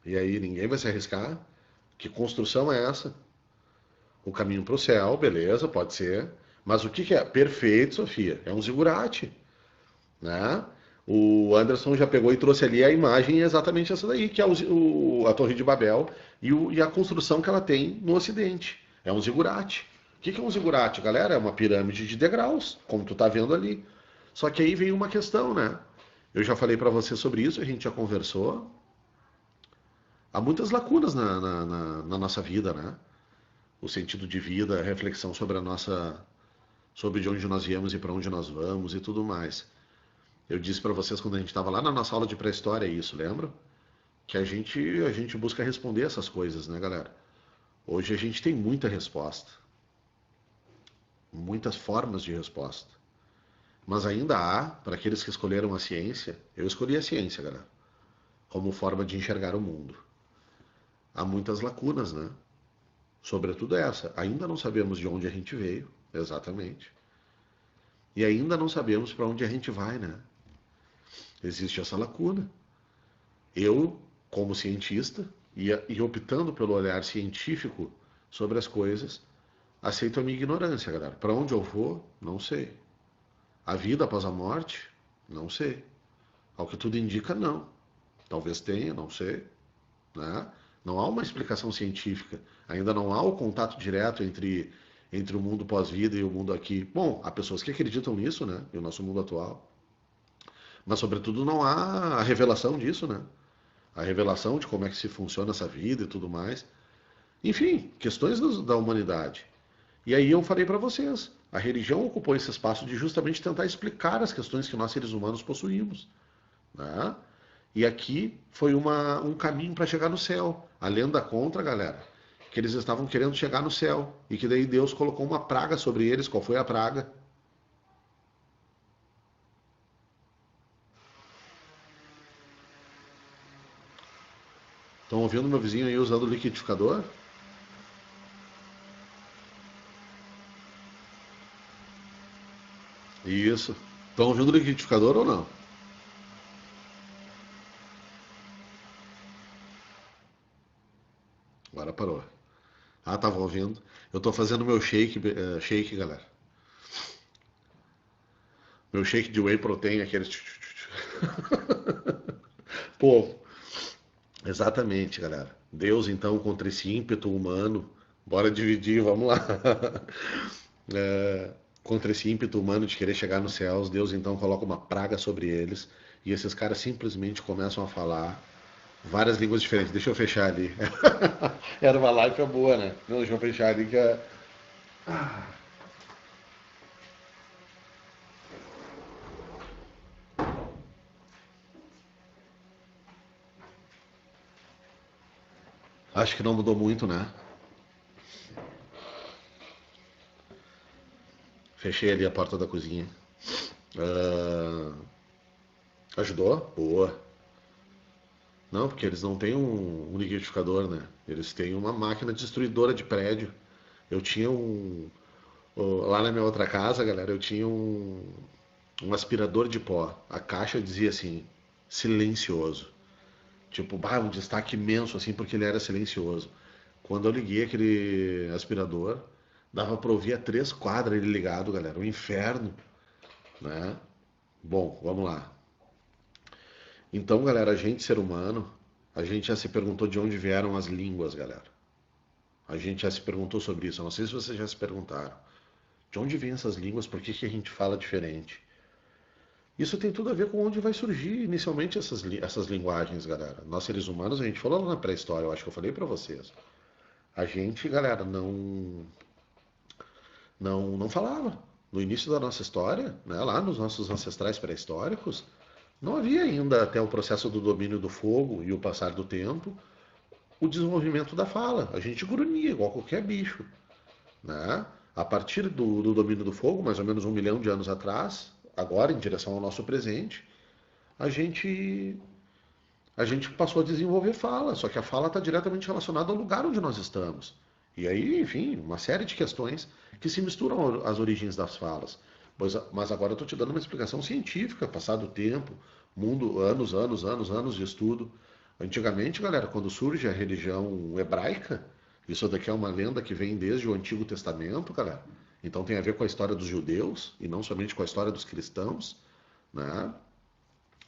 E aí, ninguém vai se arriscar? Que construção é essa? O caminho para o céu, beleza, pode ser. Mas o que que é? Perfeito, Sofia. É um zigurate, né? O Anderson já pegou e trouxe ali a imagem exatamente essa daí, que é a Torre de Babel e a construção que ela tem no Ocidente. É um zigurate. O que que é um zigurate, galera? É uma pirâmide de degraus, como tu tá vendo ali. Só que aí vem uma questão, né? Eu já falei para você sobre isso, a gente já conversou. Há muitas lacunas na nossa vida, né? O sentido de vida, a reflexão sobre de onde nós viemos e para onde nós vamos e tudo mais. Eu disse para vocês quando a gente estava lá na nossa aula de pré-história isso, lembra? Que a gente busca responder essas coisas, né, galera? Hoje a gente tem muita resposta, muitas formas de resposta. Mas ainda há, para aqueles que escolheram a ciência, eu escolhi a ciência, galera, como forma de enxergar o mundo. Há muitas lacunas, né? Sobretudo essa. Ainda não sabemos de onde a gente veio, exatamente. E ainda não sabemos para onde a gente vai, né? Existe essa lacuna. Eu, como cientista, e optando pelo olhar científico sobre as coisas, aceito a minha ignorância, galera. Para onde eu vou, não sei. A vida após a morte, não sei. Ao que tudo indica, não. Talvez tenha, não sei. Né? Não há uma explicação científica. Ainda não há o contato direto entre o mundo pós-vida e o mundo aqui. Bom, há pessoas que acreditam nisso, né? E o nosso mundo atual. Mas, sobretudo, não há a revelação disso, né? A revelação de como é que se funciona essa vida e tudo mais. Enfim, questões da humanidade. E aí eu falei para vocês, a religião ocupou esse espaço de justamente tentar explicar as questões que nós seres humanos possuímos, né? E aqui foi um caminho para chegar no céu. A lenda contra, galera, que eles estavam querendo chegar no céu e que daí Deus colocou uma praga sobre eles. Qual foi a praga? Estão ouvindo meu vizinho aí usando o liquidificador? Isso. Estão ouvindo o liquidificador ou não? Agora parou. Ah, tava ouvindo. Eu tô fazendo meu shake, galera. Meu shake de whey protein, aqueles. Pô, exatamente, galera. Deus, então, contra esse ímpeto humano, bora dividir, vamos lá. É, contra esse ímpeto humano de querer chegar nos céus, Deus então coloca uma praga sobre eles e esses caras simplesmente começam a falar várias línguas diferentes. Deixa eu fechar ali. Era uma live boa, né? Não, deixa eu fechar ali que é... Acho que não mudou muito, né? Fechei ali a porta da cozinha. Ah, ajudou? Boa. Não, porque eles não têm um liquidificador, né? Eles têm uma máquina destruidora de prédio. Eu tinha lá na minha outra casa, galera, eu tinha um aspirador de pó. A caixa dizia assim, silencioso. Tipo, bah, um destaque imenso assim, porque ele era silencioso. Quando eu liguei aquele aspirador, dava pra ouvir a 3 quadras ele ligado, galera. O inferno, né? Bom, vamos lá. Então, galera, a gente, ser humano, a gente já se perguntou de onde vieram as línguas, galera. A gente já se perguntou sobre isso. Eu não sei se vocês já se perguntaram. De onde vêm essas línguas? Por que que a gente fala diferente? Isso tem tudo a ver com onde vai surgir inicialmente essas linguagens, galera. Nós seres humanos, a gente falou lá na pré-história, eu acho que eu falei pra vocês. A gente, galera, não falava. No início da nossa história, né, lá nos nossos ancestrais pré-históricos, não havia ainda, até o processo do domínio do fogo e o passar do tempo, o desenvolvimento da fala. A gente grunhia igual qualquer bicho, né? A partir do domínio do fogo, mais ou menos 1 milhão de anos atrás, agora em direção ao nosso presente, a gente a gente passou a desenvolver fala, só que a fala está diretamente relacionada ao lugar onde nós estamos. E aí, enfim, uma série de questões que se misturam às origens das falas. Mas agora eu estou te dando uma explicação científica, passado o tempo, mundo, anos de estudo. Antigamente, galera, quando surge a religião hebraica, isso daqui é uma lenda que vem desde o Antigo Testamento, galera. Então tem a ver com a história dos judeus e não somente com a história dos cristãos, né?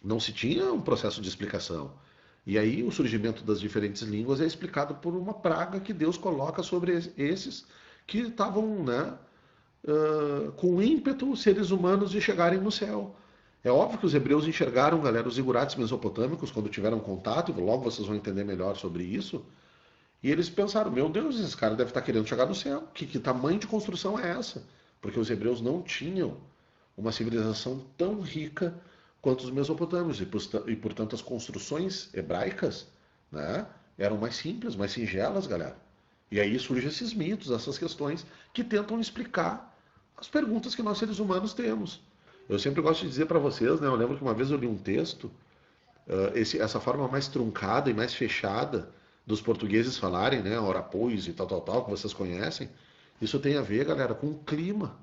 Não se tinha um processo de explicação. E aí o surgimento das diferentes línguas é explicado por uma praga que Deus coloca sobre esses que estavam, né, com ímpeto seres humanos de chegarem no céu. É óbvio que os hebreus enxergaram, galera, os zigurates mesopotâmicos quando tiveram contato, e logo vocês vão entender melhor sobre isso. E eles pensaram: meu Deus, esse cara deve estar querendo chegar no céu. Que tamanho de construção é essa? Porque os hebreus não tinham uma civilização tão rica quanto os mesopotâmios. E portanto, as construções hebraicas, né, eram mais simples, mais singelas, galera. E aí surgem esses mitos, essas questões que tentam explicar as perguntas que nós seres humanos temos. Eu sempre gosto de dizer para vocês, né, eu lembro que uma vez eu li um texto, essa forma mais truncada e mais fechada dos portugueses falarem, né, ora pois e tal, que vocês conhecem, isso tem a ver, galera, com o clima.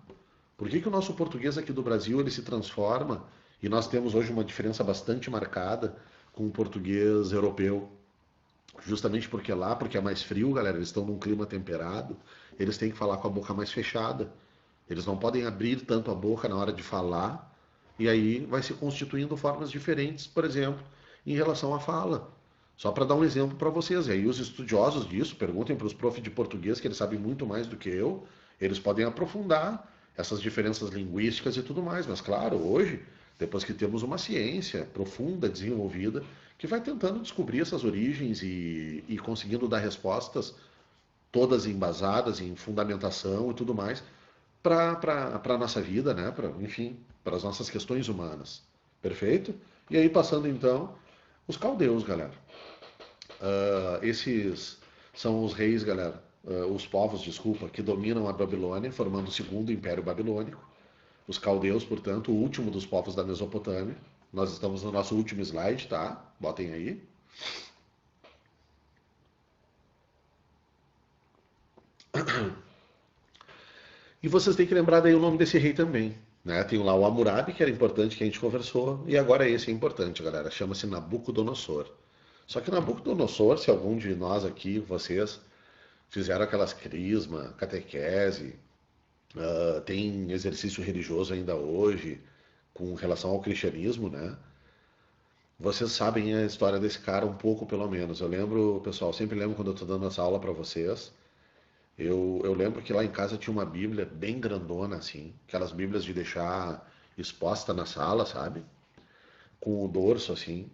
Por que que o nosso português aqui do Brasil ele se transforma e nós temos hoje uma diferença bastante marcada com o português europeu? Justamente porque lá, porque é mais frio, galera, eles estão num clima temperado, eles têm que falar com a boca mais fechada. Eles não podem abrir tanto a boca na hora de falar, e aí vai se constituindo formas diferentes, por exemplo, em relação à fala. Só para dar um exemplo para vocês, e aí os estudiosos disso, perguntem para os profs de português, que eles sabem muito mais do que eu, eles podem aprofundar essas diferenças linguísticas e tudo mais, mas claro, hoje, depois que temos uma ciência profunda, desenvolvida, que vai tentando descobrir essas origens e conseguindo dar respostas todas embasadas em fundamentação e tudo mais, para a nossa vida, né? Enfim, para as nossas questões humanas. Perfeito? E aí, passando então, os caldeus, galera. Esses são os reis, galera, os povos, desculpa, que dominam a Babilônia, formando o segundo império babilônico. Os caldeus, portanto, o último dos povos da Mesopotâmia. Nós estamos no nosso último slide, tá? Botem aí. E vocês têm que lembrar daí o nome desse rei também. Né? Tem lá o Hammurabi, que era importante, que a gente conversou, e agora esse é importante, galera. Chama-se Nabucodonosor. Só que Nabucodonosor, se algum de nós aqui, vocês, fizeram aquelas crisma, catequese, tem exercício religioso ainda hoje, com relação ao cristianismo, né? Vocês sabem a história desse cara um pouco, pelo menos. Eu lembro, pessoal, sempre lembro quando eu estou dando essa aula para vocês. Eu lembro que lá em casa tinha uma Bíblia bem grandona, assim, aquelas Bíblias de deixar exposta na sala, sabe? Com o dorso, assim,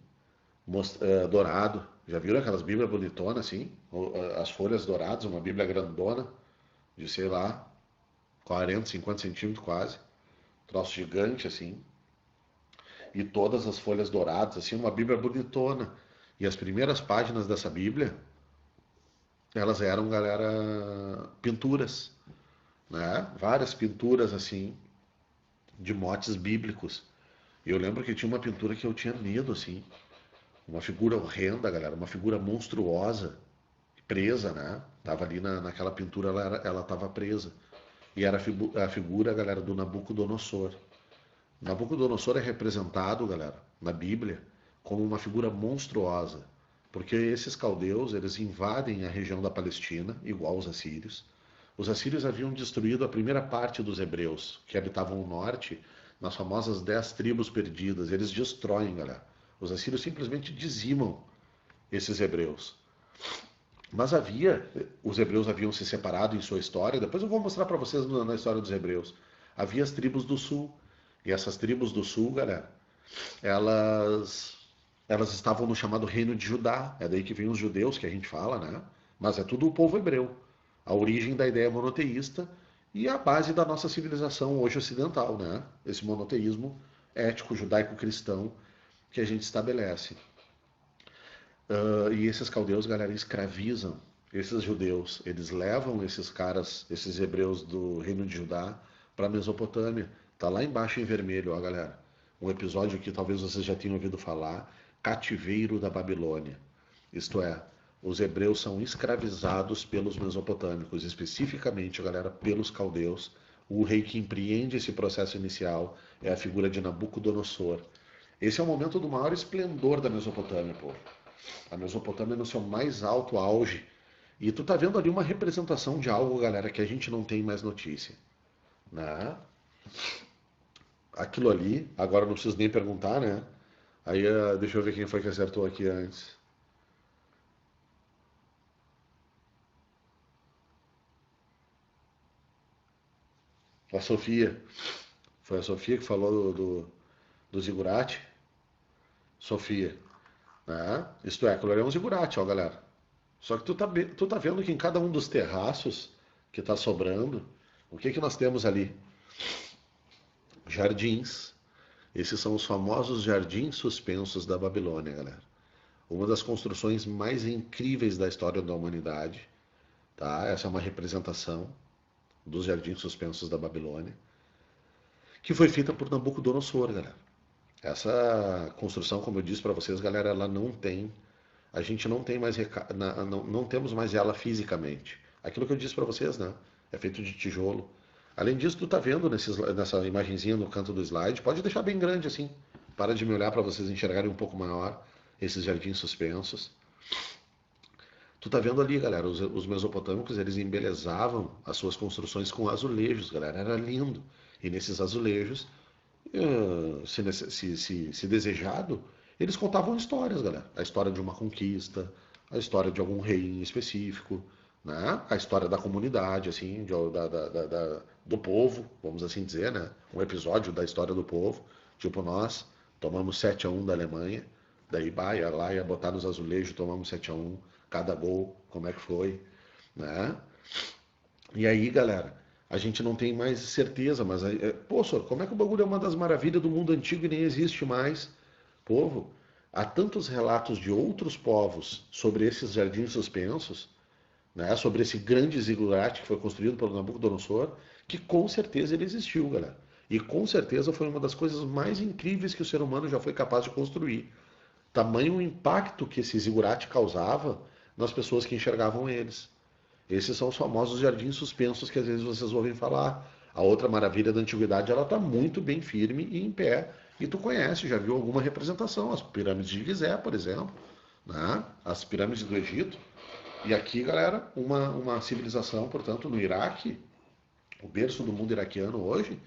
dourado. Já viram aquelas Bíblias bonitonas, assim? As folhas douradas, uma Bíblia grandona, de sei lá, 40, 50 centímetros quase. Troço gigante, assim. E todas as folhas douradas, assim, uma Bíblia bonitona. E as primeiras páginas dessa Bíblia, elas eram, galera, pinturas, né? Várias pinturas, assim, de motes bíblicos. E eu lembro que tinha uma pintura que eu tinha medo, assim. Uma figura horrenda, galera, uma figura monstruosa, presa, né? Tava ali naquela pintura, ela tava presa. E era a figura, galera, do Nabucodonosor. Nabucodonosor é representado, galera, na Bíblia, como uma figura monstruosa, porque esses caldeus, eles invadem a região da Palestina, igual os assírios. Os assírios haviam destruído a primeira parte dos hebreus, que habitavam o norte, nas famosas 10 tribos perdidas. Eles destroem, galera. Os assírios simplesmente dizimam esses hebreus. Mas os hebreus haviam se separado em sua história. Depois eu vou mostrar para vocês na história dos hebreus. Havia as tribos do sul. E essas tribos do sul, galera, elas elas estavam no chamado Reino de Judá. É daí que vem os judeus que a gente fala, né? Mas é tudo o povo hebreu. A origem da ideia monoteísta e a base da nossa civilização hoje ocidental, né? Esse monoteísmo ético judaico-cristão que a gente estabelece. E esses caldeus, galera, escravizam esses judeus. Eles levam esses caras, esses hebreus do Reino de Judá para a Mesopotâmia. Tá lá embaixo em vermelho, ó, galera. Um episódio que talvez vocês já tenham ouvido falar, Cativeiro da Babilônia. Isto é, os hebreus são escravizados pelos mesopotâmicos, especificamente, galera, pelos caldeus. O rei que empreende esse processo inicial é a figura de Nabucodonosor. Esse é o momento do maior esplendor da Mesopotâmia, povo. A Mesopotâmia no seu mais alto auge. E tu tá vendo ali uma representação de algo, galera, que a gente não tem mais notícia. Né? Aquilo ali, agora não preciso nem perguntar, né? Aí, deixa eu ver quem foi que acertou aqui antes. A Sofia. Foi a Sofia que falou do zigurate. Sofia. Né? Isto é, aquilo ali é um zigurate, ó, galera. Só que tu tá vendo que em cada um dos terraços que tá sobrando, o que que nós temos ali? Jardins. Esses são os famosos jardins suspensos da Babilônia, galera. Uma das construções mais incríveis da história da humanidade, tá? Essa é uma representação dos jardins suspensos da Babilônia, que foi feita por Nabucodonosor, galera. Essa construção, como eu disse para vocês, galera, ela não tem, a gente não tem mais, não temos mais ela fisicamente. Aquilo que eu disse para vocês, né? É feito de tijolo. Além disso, tu tá vendo nessa imagenzinha no canto do slide, pode deixar bem grande assim, para de me olhar para vocês enxergarem um pouco maior esses jardins suspensos. Tu tá vendo ali, galera, os mesopotâmicos, eles embelezavam as suas construções com azulejos, galera, era lindo. E nesses azulejos, se desejado, eles contavam histórias, galera. A história de uma conquista, a história de algum rei em específico, né? A história da comunidade, assim, do povo, vamos assim dizer, né? Um episódio da história do povo, tipo nós tomamos 7-1 da Alemanha, daí ia lá, ia botar nos azulejos, tomamos 7-1, cada gol, como é que foi, né? E aí, galera, a gente não tem mais certeza, mas, pô, senhor, como é que o bagulho é uma das maravilhas do mundo antigo e nem existe mais? Povo, há tantos relatos de outros povos sobre esses jardins suspensos, né, sobre esse grande zigurate que foi construído pelo Nabucodonosor, que com certeza ele existiu, galera. E com certeza foi uma das coisas mais incríveis que o ser humano já foi capaz de construir. Tamanho o impacto que esse zigurate causava nas pessoas que enxergavam eles. Esses são os famosos jardins suspensos que às vezes vocês ouvem falar. A outra maravilha da antiguidade, ela está muito bem firme e em pé. E tu conhece, já viu alguma representação. As pirâmides de Gizé, por exemplo, né? As pirâmides do Egito. E aqui, galera, uma civilização, portanto, no Iraque, o berço do mundo iraquiano hoje,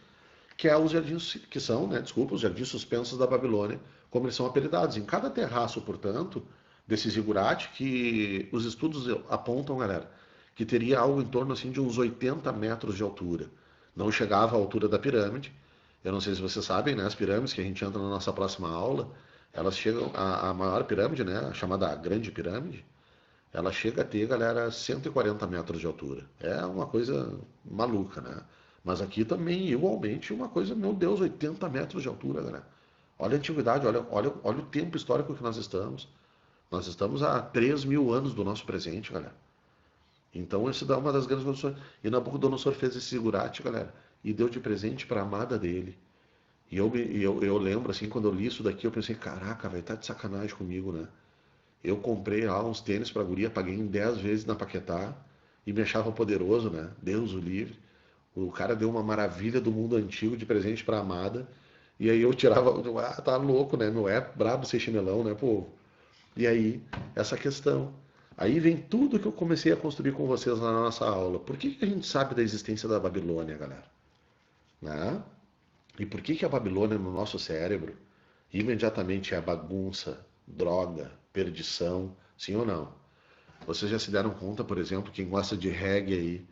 que é os jardins, que são, né, desculpa, os jardins suspensos da Babilônia, como eles são apelidados. Em cada terraço, portanto, desse zigurate, que os estudos apontam, galera, que teria algo em torno assim de uns 80 metros de altura. Não chegava à altura da pirâmide. Eu não sei se vocês sabem, né, as pirâmides que a gente entra na nossa próxima aula, elas chegam, a maior pirâmide, né, a chamada Grande Pirâmide, ela chega a ter, galera, 140 metros de altura. É uma coisa maluca, né? Mas aqui também, igualmente, uma coisa, meu Deus, 80 metros de altura, galera. Olha a antiguidade, olha o tempo histórico que nós estamos. Nós estamos há 3.000 anos do nosso presente, galera. Então, isso dá uma das grandes condições. E Nabucodonosor fez esse zigurate, galera, e deu de presente para a amada dele. E eu lembro, assim, quando eu li isso daqui, eu pensei, caraca, velho, tá de sacanagem comigo, né? Eu comprei lá uns tênis pra guria, paguei em 10 vezes na Paquetá e me achava poderoso, né? Deus o livre. O cara deu uma maravilha do mundo antigo de presente pra amada. E aí eu tirava, tá louco, né? Não é brabo ser chinelão, né, pô? E aí, essa questão. Aí vem tudo que eu comecei a construir com vocês na nossa aula. Por que que a gente sabe da existência da Babilônia, galera? Né? E por que que a Babilônia no nosso cérebro imediatamente é bagunça, droga, perdição, sim ou não? Vocês já se deram conta, por exemplo, quem gosta de reggae aí,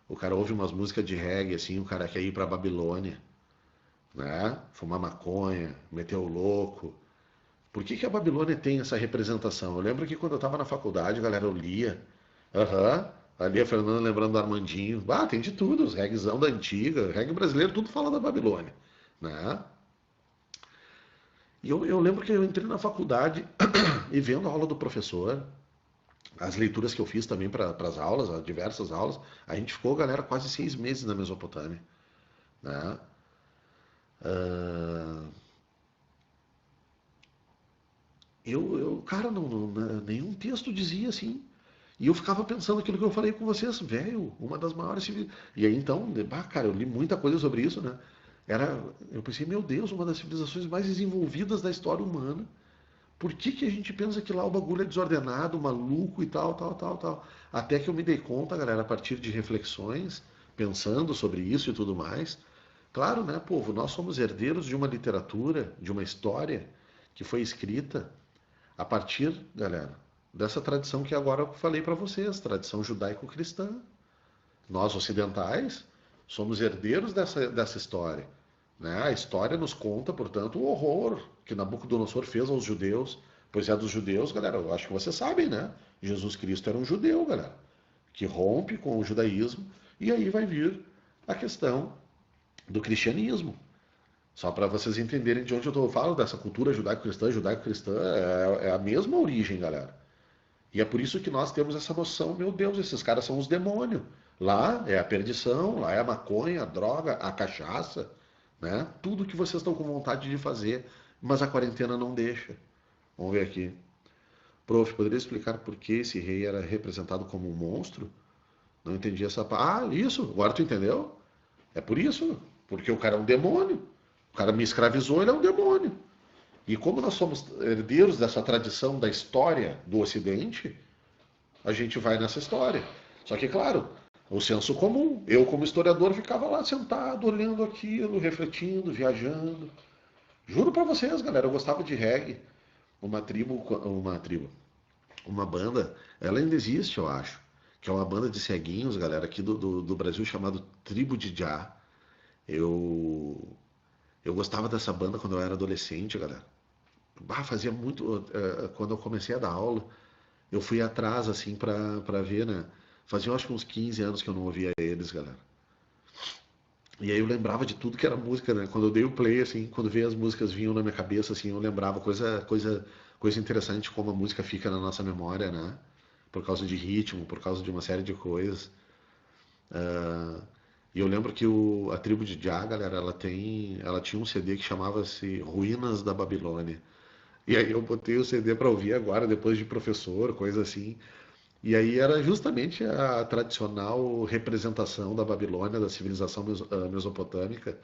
o cara ouve umas músicas de reggae assim, o cara quer ir pra Babilônia, né? Fumar maconha, meter o louco. Por que que a Babilônia tem essa representação? Eu lembro que quando eu estava na faculdade, galera, eu lia. Aham. Ali a Fernanda lembrando do Armandinho. Ah, tem de tudo, os reguezão da antiga, reggae brasileiro, tudo fala da Babilônia, né? E eu lembro que eu entrei na faculdade e vendo a aula do professor, as leituras que eu fiz também para as aulas, diversas aulas, a gente ficou, galera, quase 6 meses na Mesopotâmia, né? Ah, cara, nenhum texto dizia assim. E eu ficava pensando aquilo que eu falei com vocês, velho, uma das maiores civilizações. E aí então, cara, eu li muita coisa sobre isso, né? Eu pensei, meu Deus, uma das civilizações mais desenvolvidas da história humana. Por que que a gente pensa que lá o bagulho é desordenado, maluco e tal, tal, tal, tal? Até que eu me dei conta, galera, a partir de reflexões, pensando sobre isso e tudo mais. Claro, né, povo, nós somos herdeiros de uma literatura, de uma história que foi escrita a partir, galera, dessa tradição que agora eu falei para vocês, tradição judaico-cristã. Nós ocidentais somos herdeiros dessa história. Né? A história nos conta, portanto, o horror que Nabucodonosor fez aos judeus. Pois é dos judeus, galera, eu acho que vocês sabem, né? Jesus Cristo era um judeu, galera, que rompe com o judaísmo, e aí vai vir a questão do cristianismo. Só para vocês entenderem de onde eu falo dessa cultura judaico-cristã é a mesma origem, galera. E é por isso que nós temos essa noção, meu Deus, esses caras são os demônios. Lá é a perdição, lá é a maconha, a droga, a cachaça, né? Tudo que vocês estão com vontade de fazer, mas a quarentena não deixa. Vamos ver aqui. Prof, poderia explicar por que esse rei era representado como um monstro? Não entendi essa parte. Ah, isso, agora tu entendeu? É por isso, porque o cara é um demônio. O cara me escravizou, ele é um demônio. E como nós somos herdeiros dessa tradição da história do Ocidente, a gente vai nessa história. Só que, claro, o senso comum. Eu, como historiador, ficava lá sentado, olhando aquilo, refletindo, viajando. Juro pra vocês, galera, eu gostava de reggae. Uma banda, ela ainda existe, eu acho. Que é uma banda de ceguinhos, galera, aqui do Brasil, chamado Tribo de Jah. Eu, eu gostava dessa banda quando eu era adolescente, galera. Fazia muito. Quando eu comecei a dar aula, eu fui atrás, assim, pra ver, né? Fazia, eu acho que uns 15 anos que eu não ouvia eles, galera. E aí eu lembrava de tudo que era música, né? Quando eu dei o play, assim, quando veio as músicas vinham na minha cabeça, assim, eu lembrava coisa interessante como a música fica na nossa memória, né? Por causa de ritmo, por causa de uma série de coisas. Ah, e eu lembro que a tribo de Jah, galera, ela tinha um CD que chamava-se Ruínas da Babilônia. E aí eu botei o CD para ouvir agora, depois de professor, coisa assim. E aí era justamente a tradicional representação da Babilônia, da civilização mesopotâmica,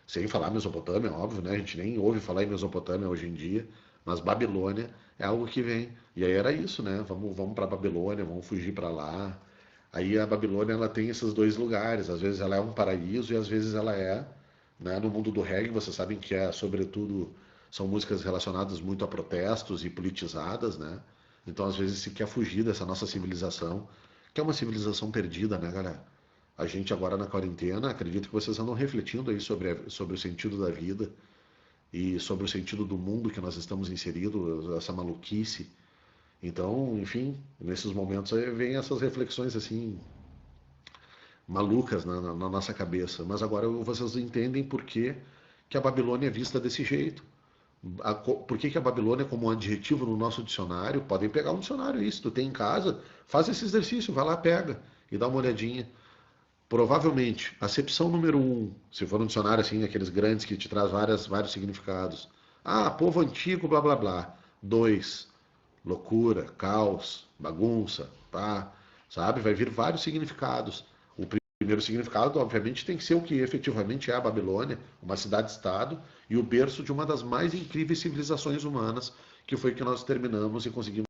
sem falar Mesopotâmia, óbvio, né? A gente nem ouve falar em Mesopotâmia hoje em dia, mas Babilônia é algo que vem. E aí era isso, né? Vamos para Babilônia, vamos fugir para lá. Aí a Babilônia ela tem esses dois lugares, às vezes ela é um paraíso e às vezes ela é, né? No mundo do reggae, vocês sabem que sobretudo, são músicas relacionadas muito a protestos e politizadas, né? Então, às vezes, se quer fugir dessa nossa civilização, que é uma civilização perdida, né, galera? A gente agora na quarentena, acredito que vocês andam refletindo aí sobre o sentido da vida e sobre o sentido do mundo que nós estamos inseridos, essa maluquice. Então, enfim, nesses momentos aí vem essas reflexões assim malucas na nossa cabeça. Mas agora vocês entendem por que a Babilônia é vista desse jeito. Por que a Babilônia, como um adjetivo no nosso dicionário, podem pegar um dicionário aí, se tu tem em casa, faz esse exercício, vai lá, pega e dá uma olhadinha. Provavelmente, acepção número um, se for um dicionário assim, aqueles grandes que te traz vários significados. Ah, povo antigo, blá blá blá. Dois, loucura, caos, bagunça, tá? Sabe? Vai vir vários significados. O primeiro significado, obviamente, tem que ser o que efetivamente é a Babilônia, uma cidade-estado e o berço de uma das mais incríveis civilizações humanas, que foi que nós terminamos e conseguimos.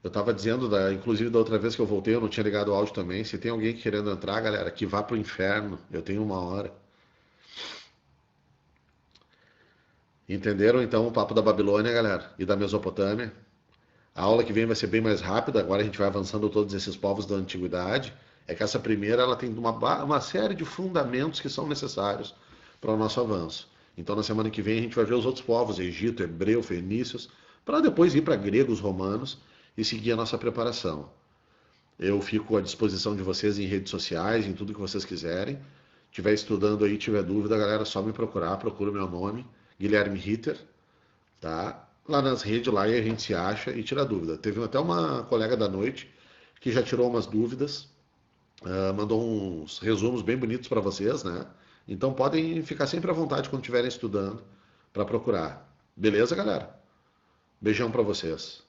Eu estava dizendo, inclusive da outra vez que eu voltei, eu não tinha ligado o áudio também. Se tem alguém querendo entrar, galera, que vá pro inferno. Eu tenho 1 hora. Entenderam então o papo da Babilônia, galera? E da Mesopotâmia? A aula que vem vai ser bem mais rápida, agora a gente vai avançando todos esses povos da antiguidade. É que essa primeira ela tem uma série de fundamentos que são necessários para o nosso avanço. Então na semana que vem a gente vai ver os outros povos, Egito, Hebreu, Fenícios, para depois ir para gregos, romanos e seguir a nossa preparação. Eu fico à disposição de vocês em redes sociais, em tudo que vocês quiserem. Tiver estudando aí, tiver dúvida, galera, é só me procurar, procura o meu nome, Guilherme Ritter, tá? Lá nas redes, lá e a gente se acha e tira dúvida. Teve até uma colega da noite que já tirou umas dúvidas, mandou uns resumos bem bonitos para vocês, né? Então podem ficar sempre à vontade quando estiverem estudando para procurar. Beleza, galera? Beijão para vocês.